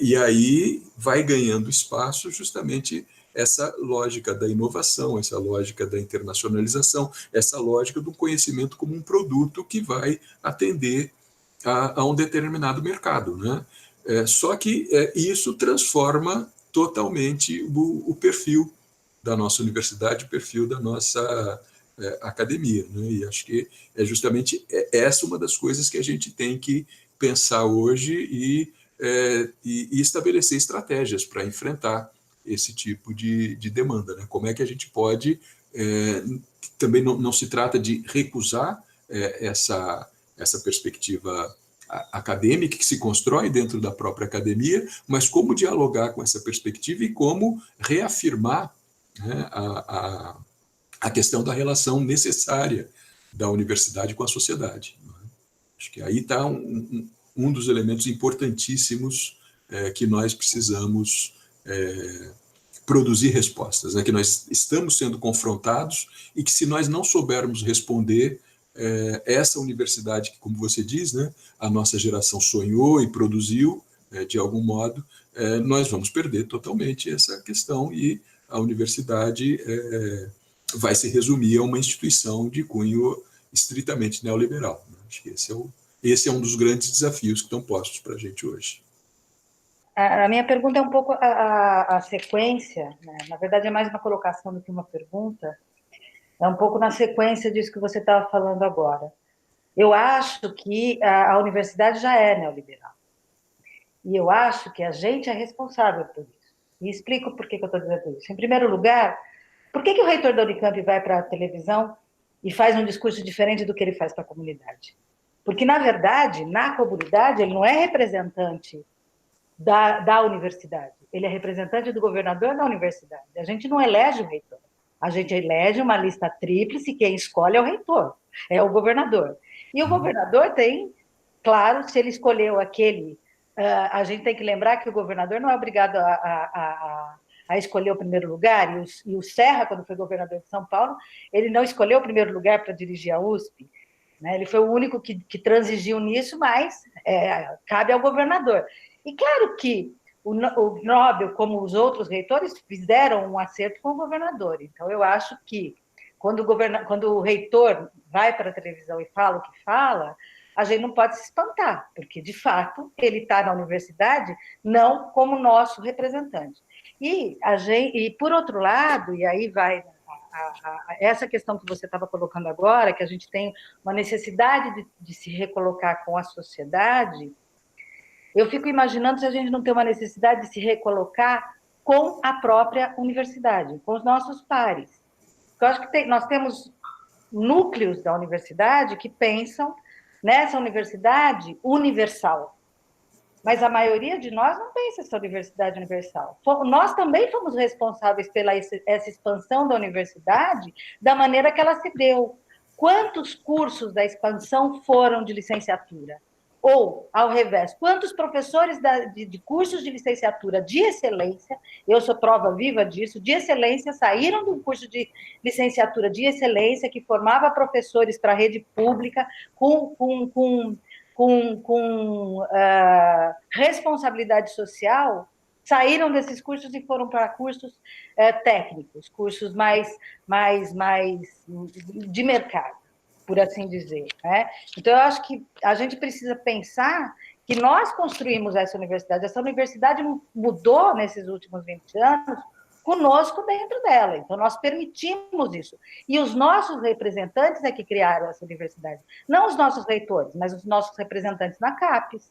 E aí vai ganhando espaço justamente essa lógica da inovação, essa lógica da internacionalização, essa lógica do conhecimento como um produto que vai atender a um determinado mercado, né? Só que isso transforma totalmente o perfil da nossa universidade, o perfil da nossa academia, né? E acho que é justamente essa uma das coisas que a gente tem que pensar hoje e estabelecer estratégias para enfrentar esse tipo de demanda, né? Como é que a gente pode, também não se trata de recusar essa perspectiva acadêmica que se constrói dentro da própria academia, mas como dialogar com essa perspectiva e como reafirmar, né, a questão da relação necessária da universidade com a sociedade, né? Acho que aí está um dos elementos importantíssimos que nós precisamos produzir respostas, né? Que nós estamos sendo confrontados e que, se nós não soubermos responder, essa universidade que, como você diz, né, a nossa geração sonhou e produziu, de algum modo, nós vamos perder totalmente essa questão e a universidade vai se resumir a uma instituição de cunho estritamente neoliberal, né? Acho que esse é um dos grandes desafios que estão postos para a gente hoje. A minha pergunta é um pouco a sequência, né? Na verdade, é mais uma colocação do que uma pergunta. É um pouco na sequência disso que você estava falando agora. Eu acho que a universidade já é neoliberal. E eu acho que a gente é responsável por isso. E explico por que eu estou dizendo isso. Em primeiro lugar, por que o reitor da Unicamp vai para a televisão e faz um discurso diferente do que ele faz para a comunidade? Porque, na verdade, na comunidade, ele não é representante da universidade. Ele é representante do governador da universidade. A gente não elege o reitor. A gente elege uma lista tríplice e quem escolhe é o reitor, é o governador. E o governador tem, claro, se ele escolheu aquele... a gente tem que lembrar que o governador não é obrigado a escolher o primeiro lugar, e o Serra, quando foi governador de São Paulo, ele não escolheu o primeiro lugar para dirigir a USP, né? Ele foi o único que transigiu nisso, mas cabe ao governador. E claro que o Nobel, como os outros reitores, fizeram um acerto com o governador. Então, eu acho que quando o reitor vai para a televisão e fala o que fala, a gente não pode se espantar, porque, de fato, ele está na universidade não como nosso representante. E, por outro lado, e aí vai essa questão que você estava colocando agora, que a gente tem uma necessidade de se recolocar com a sociedade, eu fico imaginando se a gente não tem uma necessidade de se recolocar com a própria universidade, com os nossos pares. Eu acho que nós temos núcleos da universidade que pensam nessa universidade universal, mas a maioria de nós não pensa essa universidade universal. Nós também fomos responsáveis pela essa expansão da universidade da maneira que ela se deu. Quantos cursos da expansão foram de licenciatura? Ou, ao revés, quantos professores de cursos de licenciatura de excelência, eu sou prova viva disso, de excelência, saíram do curso de licenciatura de excelência, que formava professores para a rede pública, com responsabilidade social, saíram desses cursos e foram para cursos técnicos, cursos mais de mercado, por assim dizer, né? Então, eu acho que a gente precisa pensar que nós construímos essa universidade mudou nesses últimos 20 anos conosco dentro dela, então nós permitimos isso, e os nossos representantes é que criaram essa universidade, não os nossos reitores, mas os nossos representantes na CAPES,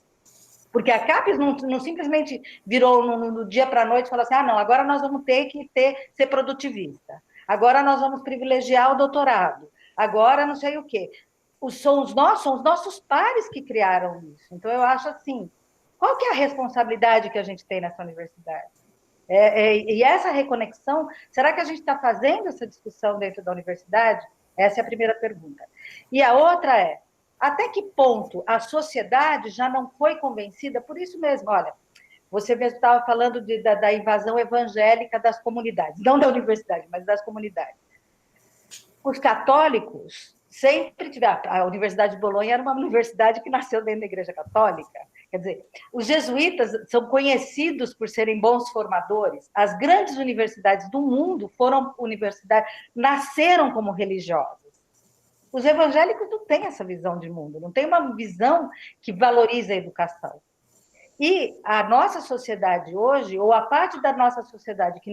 porque a CAPES não simplesmente virou no dia para a noite e falou assim, não, agora nós vamos ter que ser produtivista, agora nós vamos privilegiar o doutorado, agora não sei o quê. São os nossos pares que criaram isso. Então, eu acho assim, qual que é a responsabilidade que a gente tem nessa universidade? E essa reconexão, será que a gente está fazendo essa discussão dentro da universidade? Essa é a primeira pergunta. E a outra é, até que ponto a sociedade já não foi convencida, por isso mesmo, olha, você mesmo estava falando da invasão evangélica das comunidades, não da universidade, mas das comunidades. Os católicos sempre tiveram... A Universidade de Bolonha era uma universidade que nasceu dentro da Igreja Católica. Quer dizer, os jesuítas são conhecidos por serem bons formadores. As grandes universidades do mundo nasceram como religiosas. Os evangélicos não têm essa visão de mundo, não têm uma visão que valoriza a educação. E a nossa sociedade hoje, ou a parte da nossa sociedade que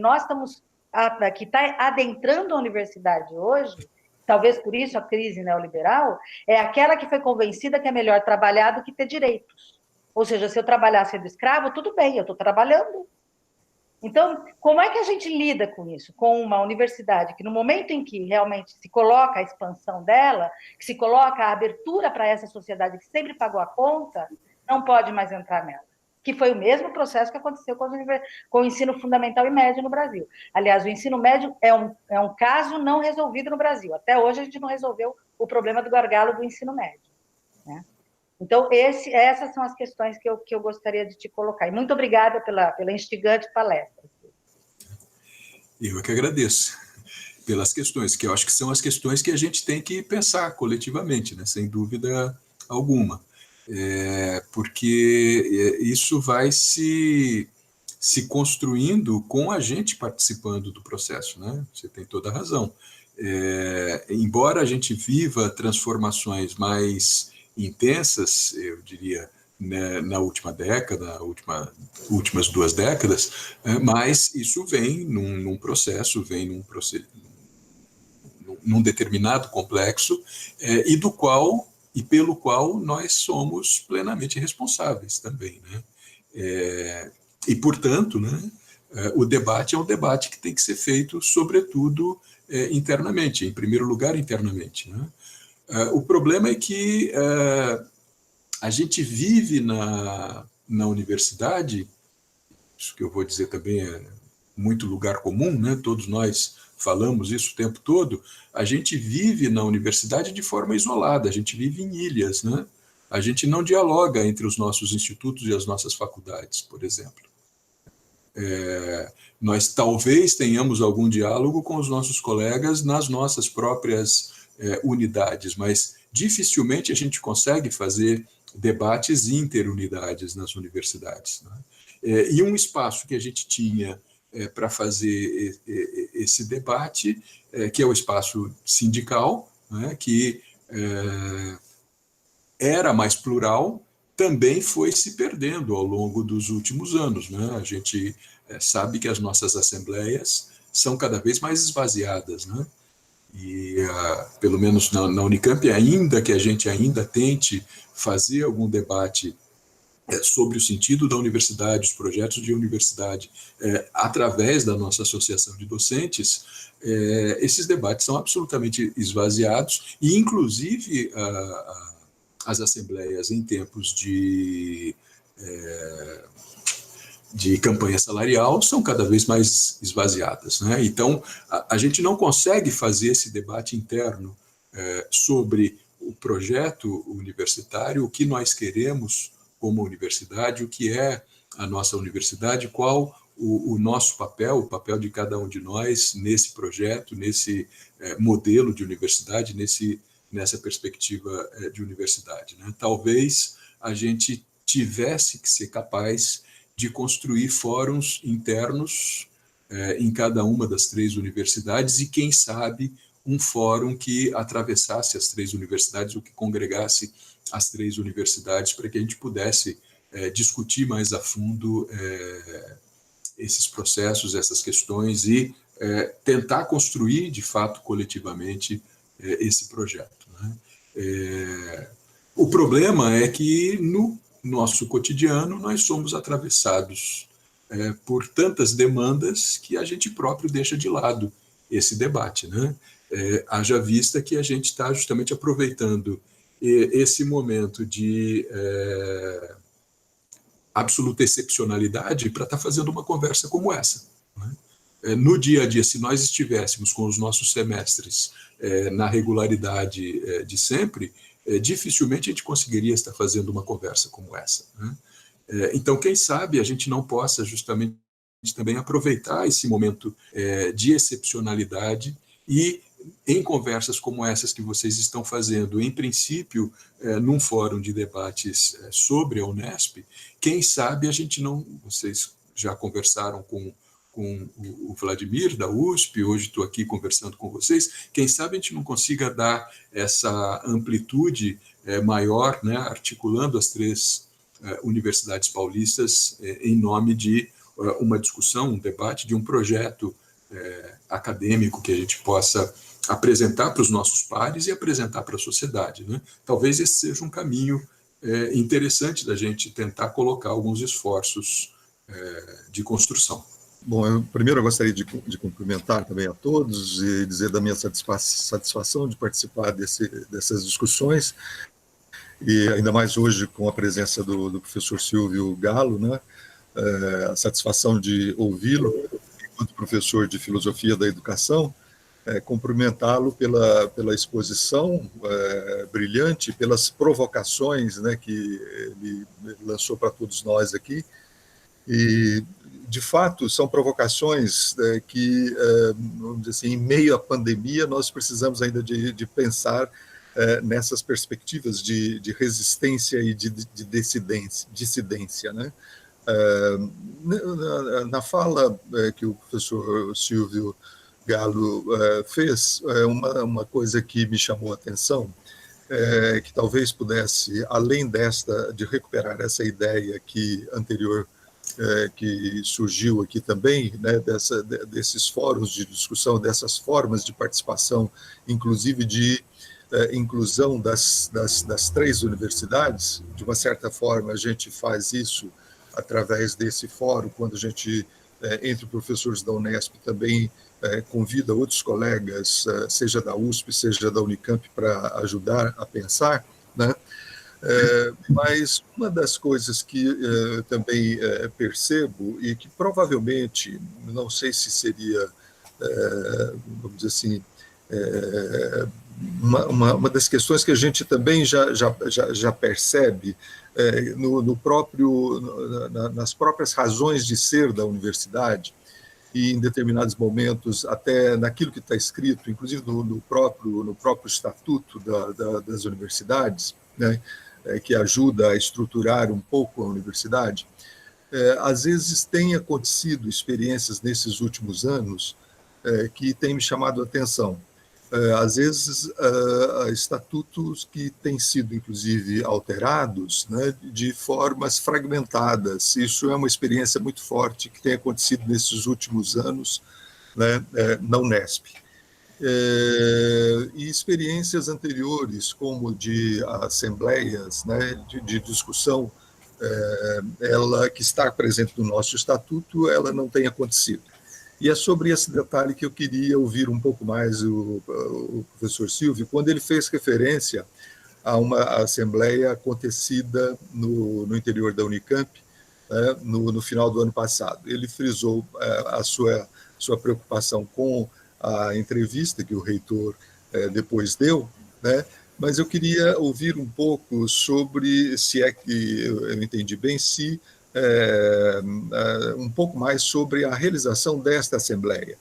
está adentrando a universidade hoje, talvez por isso a crise neoliberal, é aquela que foi convencida que é melhor trabalhar do que ter direitos. Ou seja, se eu trabalhar sendo escravo, tudo bem, eu estou trabalhando. Então, como é que a gente lida com isso? Com uma universidade que, no momento em que realmente se coloca a expansão dela, que se coloca a abertura para essa sociedade que sempre pagou a conta, não pode mais entrar nela. Que foi o mesmo processo que aconteceu com o ensino fundamental e médio no Brasil. Aliás, o ensino médio é um caso não resolvido no Brasil. Até hoje a gente não resolveu o problema do gargalo do ensino médio, né? Então, essas são as questões que eu gostaria de te colocar. E muito obrigada pela instigante palestra. Eu é que agradeço pelas questões, que eu acho que são as questões que a gente tem que pensar coletivamente, né? Sem dúvida alguma. Porque isso vai se construindo com a gente participando do processo, né? Você tem toda a razão. Embora a gente viva transformações mais intensas, eu diria, né, na última década, últimas 2 décadas, mas isso vem num processo, num determinado complexo, e pelo qual nós somos plenamente responsáveis também, né? E, portanto, né, o debate é um debate que tem que ser feito, sobretudo, internamente, em primeiro lugar, internamente, né? O problema é que a gente vive na universidade, isso que eu vou dizer também é muito lugar comum, né? Todos nós falamos isso o tempo todo, a gente vive na universidade de forma isolada, a gente vive em ilhas, né? A gente não dialoga entre os nossos institutos e as nossas faculdades, por exemplo. Nós talvez tenhamos algum diálogo com os nossos colegas nas nossas próprias unidades, mas dificilmente a gente consegue fazer debates interunidades nas universidades, né? E um espaço que a gente tinha para fazer esse debate, que é o espaço sindical, né, que era mais plural, também foi se perdendo ao longo dos últimos anos, né? A gente sabe que as nossas assembleias são cada vez mais esvaziadas, né? E, pelo menos na Unicamp, ainda que a gente ainda tente fazer algum debate sobre o sentido da universidade, os projetos de universidade, através da nossa associação de docentes, esses debates são absolutamente esvaziados, e inclusive as assembleias em tempos de campanha salarial são cada vez mais esvaziadas, né? Então, a gente não consegue fazer esse debate interno sobre o projeto universitário, o que nós queremos como universidade, o que é a nossa universidade, qual o nosso papel, o papel de cada um de nós nesse projeto, nesse modelo de universidade, nessa perspectiva de universidade, né? Talvez a gente tivesse que ser capaz de construir fóruns internos em cada uma das 3 universidades e, quem sabe, um fórum que atravessasse as 3 universidades, ou que congregasse as 3 universidades, para que a gente pudesse discutir mais a fundo esses processos, essas questões, e tentar construir, de fato, coletivamente, esse projeto, né? O problema é que, no nosso cotidiano, nós somos atravessados por tantas demandas que a gente próprio deixa de lado esse debate, né? Haja vista que a gente está justamente aproveitando esse momento de absoluta excepcionalidade para estar fazendo uma conversa como essa, né? No dia a dia, se nós estivéssemos com os nossos semestres na regularidade de sempre, dificilmente a gente conseguiria estar fazendo uma conversa como essa, né? Então, quem sabe a gente não possa justamente também aproveitar esse momento de excepcionalidade e, em conversas como essas que vocês estão fazendo, em princípio, num fórum de debates sobre a Unesp, quem sabe a gente não... Vocês já conversaram com o Vladimir, da USP, hoje estou aqui conversando com vocês, quem sabe a gente não consiga dar essa amplitude maior, né, articulando as 3 universidades paulistas em nome de uma discussão, um debate, de um projeto acadêmico que a gente possa apresentar para os nossos pares e apresentar para a sociedade, né? Talvez esse seja um caminho interessante da gente tentar colocar alguns esforços de construção. Bom, primeiro eu gostaria de cumprimentar também a todos e dizer da minha satisfação de participar dessas discussões, e ainda mais hoje com a presença do professor Silvio Galo, né? A satisfação de ouvi-lo enquanto professor de Filosofia da Educação, cumprimentá-lo pela exposição brilhante, pelas provocações, né, que ele lançou para todos nós aqui. E, de fato, são provocações que, vamos dizer assim, em meio à pandemia, nós precisamos ainda de pensar nessas perspectivas de resistência e de dissidência, né? Na fala que o professor Silvio Galo fez, uma coisa que me chamou a atenção que talvez pudesse, além de recuperar essa ideia anterior, que surgiu aqui também, né, desses fóruns de discussão, dessas formas de participação, inclusive de inclusão das 3 universidades. De uma certa forma, a gente faz isso através desse fórum, quando a gente, entre professores da Unesp, também convida outros colegas, seja da USP, seja da Unicamp, para ajudar a pensar, né? Mas uma das coisas que também percebo, e que provavelmente, não sei se seria, vamos dizer assim, uma das questões que a gente também já percebe nas próprias razões de ser da universidade, e em determinados momentos, até naquilo que está escrito, inclusive no próprio estatuto das universidades, né, que ajuda a estruturar um pouco a universidade, às vezes tem acontecido experiências nesses últimos anos que têm me chamado a atenção. Às vezes, estatutos que têm sido, inclusive, alterados, né, de formas fragmentadas. Isso é uma experiência muito forte que tem acontecido nesses últimos anos, né, na Unesp. E experiências anteriores, como de assembleias, né, de discussão, ela que está presente no nosso estatuto, ela não tem acontecido. E é sobre esse detalhe que eu queria ouvir um pouco mais o professor Silvio, quando ele fez referência a uma assembleia acontecida no interior da Unicamp, né, no final do ano passado. Ele frisou a sua preocupação com a entrevista que o reitor depois deu, né, mas eu queria ouvir um pouco sobre, se é que eu entendi bem, um pouco mais sobre a realização desta assembleia,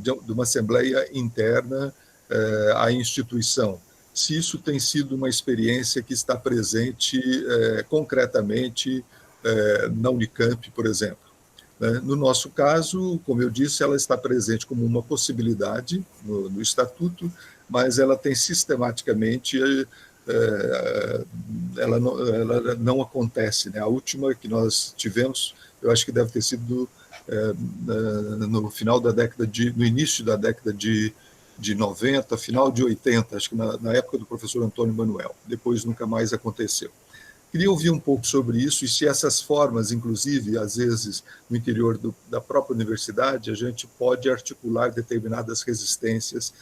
de uma assembleia interna à instituição. Se isso tem sido uma experiência que está presente concretamente na Unicamp, por exemplo. No nosso caso, como eu disse, ela está presente como uma possibilidade no estatuto, mas ela tem sistematicamente, ela não acontece, né? A última que nós tivemos, eu acho que deve ter sido no final da década no início da década de 90, final de 80, acho que na época do professor Antônio Manuel. Depois nunca mais aconteceu. Queria ouvir um pouco sobre isso, e se essas formas, inclusive, às vezes, no interior da própria universidade, a gente pode articular determinadas resistências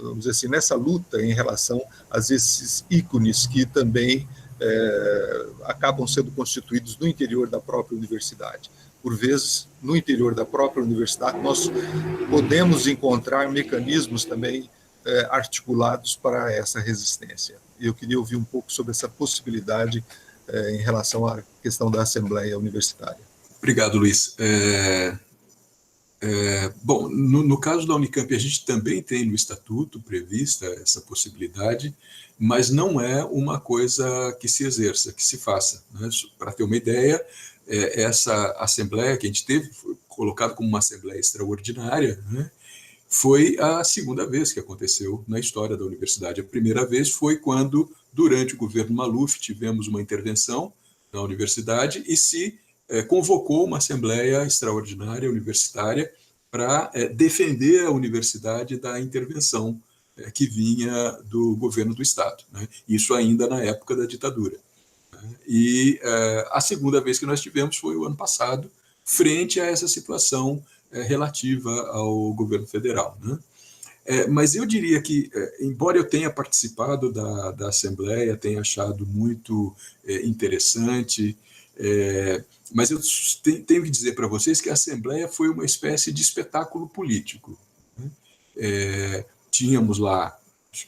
vamos dizer assim, nessa luta em relação a esses ícones que também acabam sendo constituídos no interior da própria universidade. Por vezes, no interior da própria universidade, nós podemos encontrar mecanismos também articulados para essa resistência. Eu queria ouvir um pouco sobre essa possibilidade em relação à questão da Assembleia Universitária. Obrigado, Luiz. Bom, no caso da Unicamp, a gente também tem no estatuto prevista essa possibilidade, mas não é uma coisa que se exerça, que se faça, né? Para ter uma ideia, essa assembleia que a gente teve, foi colocada como uma assembleia extraordinária, né? Foi a segunda vez que aconteceu na história da universidade. A primeira vez foi quando, durante o governo Maluf, tivemos uma intervenção na universidade e se convocou uma assembleia extraordinária universitária para defender a universidade da intervenção que vinha do governo do Estado, né? Isso ainda na época da ditadura. E a segunda vez que nós tivemos foi o ano passado, frente a essa situação relativa ao governo federal, né? Mas eu diria que, embora eu tenha participado da Assembleia, tenha achado muito interessante, mas eu tenho que dizer para vocês que a Assembleia foi uma espécie de espetáculo político, né? Tínhamos lá,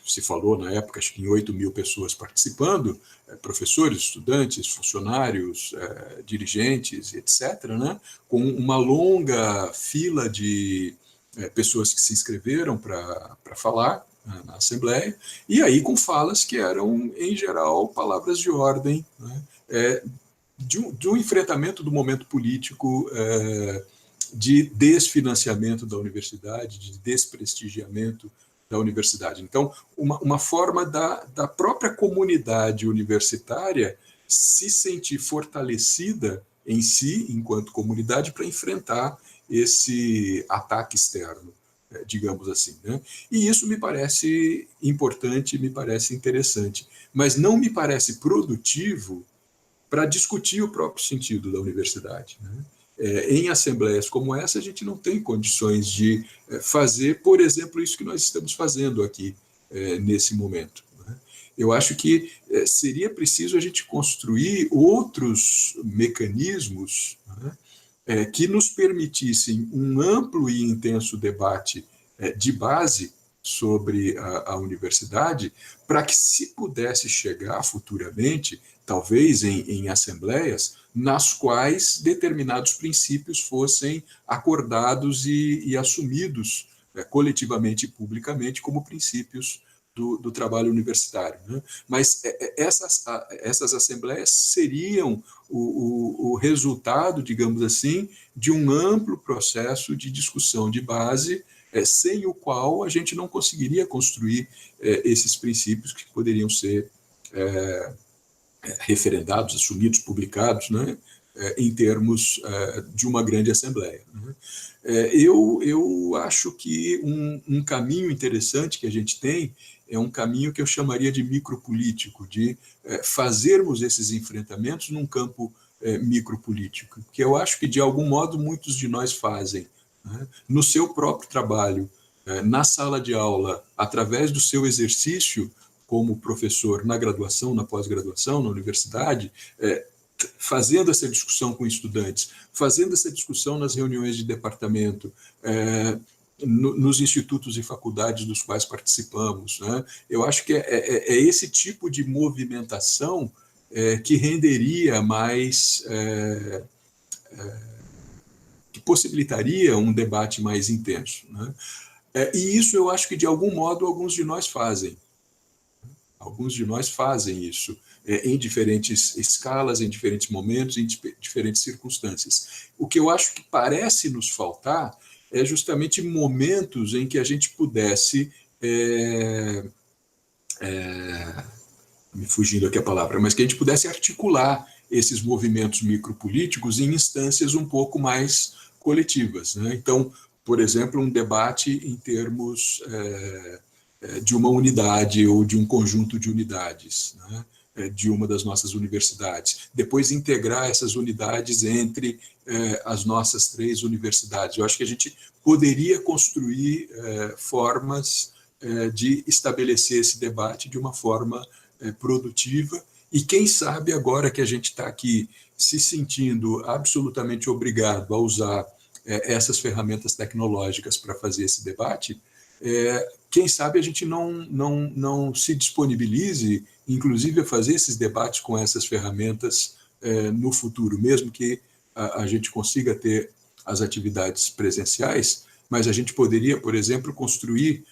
se falou na época, acho que em 8.000 pessoas participando, professores, estudantes, funcionários, dirigentes, etc., né? Com uma longa fila de pessoas que se inscreveram para falar na Assembleia, e aí com falas que eram, em geral, palavras de ordem, né? De um enfrentamento do momento político, de desfinanciamento da universidade, de desprestigiamento da universidade. Então, uma forma da própria comunidade universitária se sentir fortalecida em si, enquanto comunidade, para enfrentar esse ataque externo, digamos assim, né? E isso me parece importante, me parece interessante, mas não me parece produtivo para discutir o próprio sentido da universidade, né? Em assembleias como essa, a gente não tem condições de fazer, por exemplo, isso que nós estamos fazendo aqui nesse momento, né? Eu acho que seria preciso a gente construir outros mecanismos, né, que nos permitissem um amplo e intenso debate de base sobre a universidade, para que se pudesse chegar futuramente, talvez em assembleias, nas quais determinados princípios fossem acordados e assumidos coletivamente e publicamente como princípios do trabalho universitário, né? Mas essas assembleias seriam o resultado, digamos assim, de um amplo processo de discussão de base, sem o qual a gente não conseguiria construir esses princípios que poderiam ser referendados, assumidos, publicados, né, em termos de uma grande assembleia, né? Eu acho que um caminho interessante que a gente tem é um caminho que eu chamaria de micropolítico, de fazermos esses enfrentamentos num campo micropolítico, que eu acho que, de algum modo, muitos de nós fazem, né, no seu próprio trabalho, na sala de aula, através do seu exercício como professor na graduação, na pós-graduação, na universidade, fazendo essa discussão com estudantes, fazendo essa discussão nas reuniões de departamento, nos institutos e faculdades dos quais participamos, né? Eu acho que é esse tipo de movimentação que renderia mais, que possibilitaria um debate mais intenso, né? E isso eu acho que, de algum modo, alguns de nós fazem. Alguns de nós fazem isso em diferentes escalas, em diferentes momentos, em diferentes circunstâncias. O que eu acho que parece nos faltar é justamente momentos em que a gente pudesse, me fugindo aqui a palavra, mas que a gente pudesse articular esses movimentos micropolíticos em instâncias um pouco mais coletivas, né? Então, por exemplo, um debate em termos de uma unidade ou de um conjunto de unidades, né, de uma das nossas universidades. Depois integrar essas unidades entre as nossas 3 universidades. Eu acho que a gente poderia construir formas de estabelecer esse debate de uma forma produtiva, e quem sabe, agora que a gente está aqui se sentindo absolutamente obrigado a usar essas ferramentas tecnológicas para fazer esse debate, quem sabe a gente não se disponibilize, inclusive, a fazer esses debates com essas ferramentas no futuro, mesmo que a gente consiga ter as atividades presenciais, mas a gente poderia, por exemplo, construir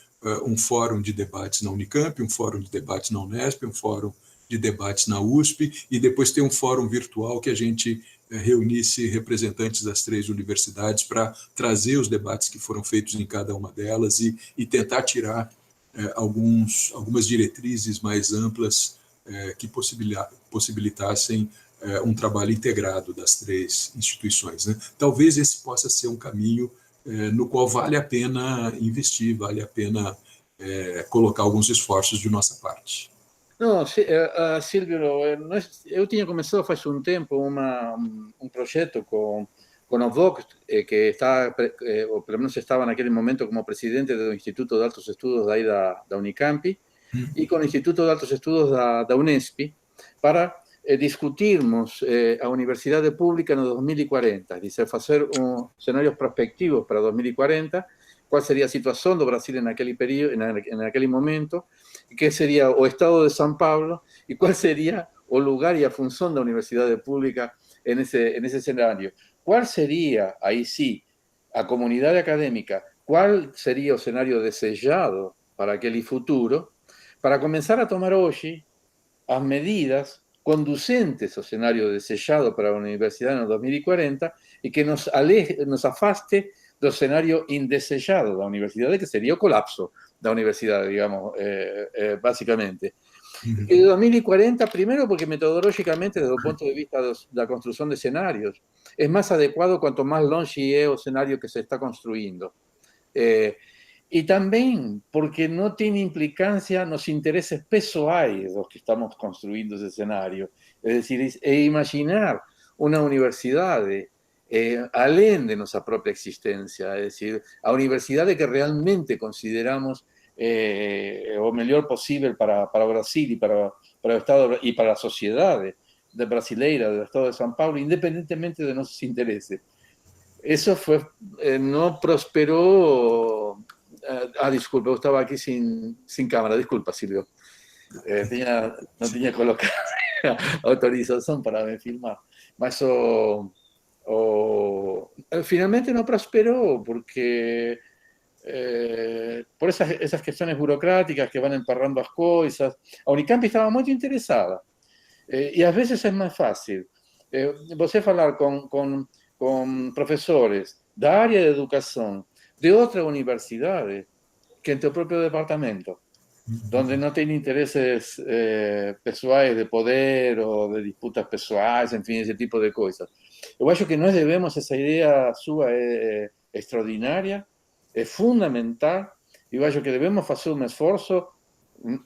um fórum de debates na Unicamp, um fórum de debates na Unesp, um fórum de debates na USP, e depois ter um fórum virtual que a gente reunisse representantes das 3 universidades para trazer os debates que foram feitos em cada uma delas e tentar tirar algumas diretrizes mais amplas que possibilitassem um trabalho integrado das 3 instituições, né? Talvez esse possa ser um caminho no qual vale a pena investir, vale a pena colocar alguns esforços de nossa parte. No, Silvio, eu tinha começado faz um tempo um projeto com o Vox, que está, ou pelo menos estava naquele momento como presidente do Instituto de Altos Estudos daí da Unicamp, e com o Instituto de Altos Estudos da Unesp, para discutirmos a universidade pública no 2040, es decir, fazer cenários prospectivos para 2040, qual seria a situação do Brasil naquele período, naquele momento, que seria o estado de São Paulo e qual seria o lugar e a função da universidade pública nesse cenário. Qual seria, aí sim, a comunidade acadêmica, qual seria o cenário desejado para aquele futuro, para começar a tomar hoje as medidas conducentes ao cenário desejado para a universidade no 2040 e que nos afaste do cenário indesejado da universidade, que seria o colapso da universidade, digamos, basicamente. E de 2040, primero porque metodológicamente, desde o ponto de vista da construção de cenários, é mais adequado quanto mais longe é o cenário que se está construindo. E também porque não tem implicância nos interesses pessoais dos que estamos construindo esse cenário. É decir, é imaginar uma universidade além de nossa própria existência, é decir, a universidade que realmente consideramos o melhor possível para o Brasil e para o Estado e para a sociedade brasileira do Estado de São Paulo, independentemente de nossos interesses. Isso não prosperou. Desculpa, eu estava aqui sem câmera, desculpa, Silvio. Não tinha colocado autorização para me filmar. Mas finalmente não prosperou, porque por essas questões burocráticas que vão emparrando as coisas. A Unicamp estava muito interessada. E às vezes é mais fácil você falar com professores da área de educação de outra universidade que em teu próprio departamento, onde não tem interesses pessoais de poder ou de disputas pessoais, enfim, esse tipo de coisas. Eu acho que nós devemos, essa ideia sua é extraordinária, é fundamental, e eu acho que devemos fazer um esforço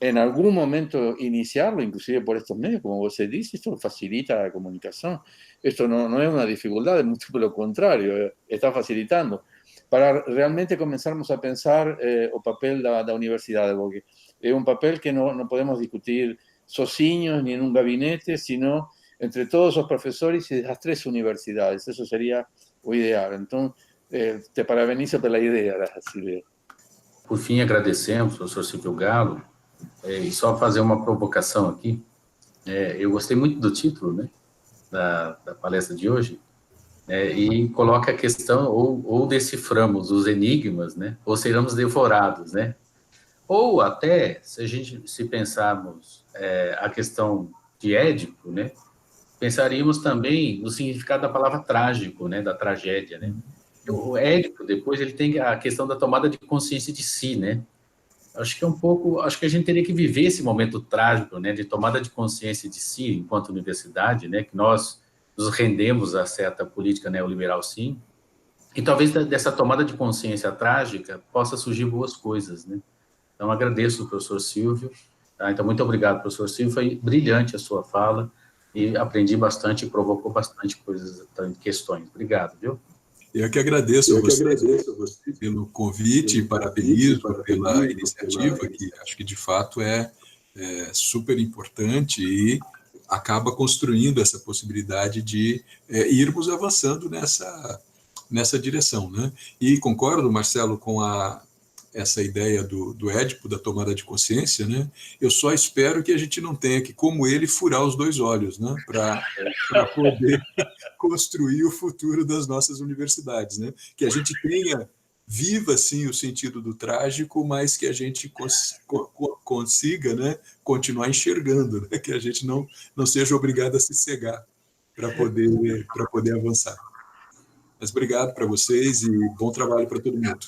em algum momento iniciarlo, inclusive por estos medios, como você disse, isto facilita a comunicação, isto não é uma dificuldade, muito pelo contrário, está facilitando, para realmente começarmos a pensar o papel da universidade, porque é um papel que não podemos discutir sozinhos, nem em um gabinete, sino entre todos os professores e das 3 universidades, isso seria o ideal. Então, te parabenizo pela ideia, Silvia. Por fim, agradecemos, professor Silvio Galo, e só fazer uma provocação aqui. Eu gostei muito do título, né, da palestra de hoje, e coloca a questão, ou deciframos os enigmas, né, ou seremos devorados, né, ou até, se pensarmos a questão de Édipo, né, pensaríamos também no significado da palavra trágico, né, da tragédia, né. O Édipo, depois, ele tem a questão da tomada de consciência de si, né. Acho que acho que a gente teria que viver esse momento trágico, né, de tomada de consciência de si, enquanto universidade, né, que nós nos rendemos a certa política neoliberal, sim, e talvez dessa tomada de consciência trágica possa surgir boas coisas, né. Então, agradeço ao professor Silvio, tá? Então, muito obrigado, professor Silvio, foi brilhante a sua fala, e aprendi bastante e provocou bastante questões. Obrigado, viu? Eu que agradeço a você pelo convite, parabenizo pela iniciativa, que acho que, de fato, é super importante e acaba construindo essa possibilidade de irmos avançando nessa direção, né? E concordo, Marcelo, com essa ideia do Édipo, da tomada de consciência, né? Eu só espero que a gente não tenha que, como ele, furar os 2 olhos, né? Para poder construir o futuro das nossas universidades, né? Que a gente tenha viva, sim, o sentido do trágico, mas que a gente consiga, né, continuar enxergando, né? Que a gente não seja obrigado a se cegar para poder avançar. Mas obrigado para vocês e bom trabalho para todo mundo.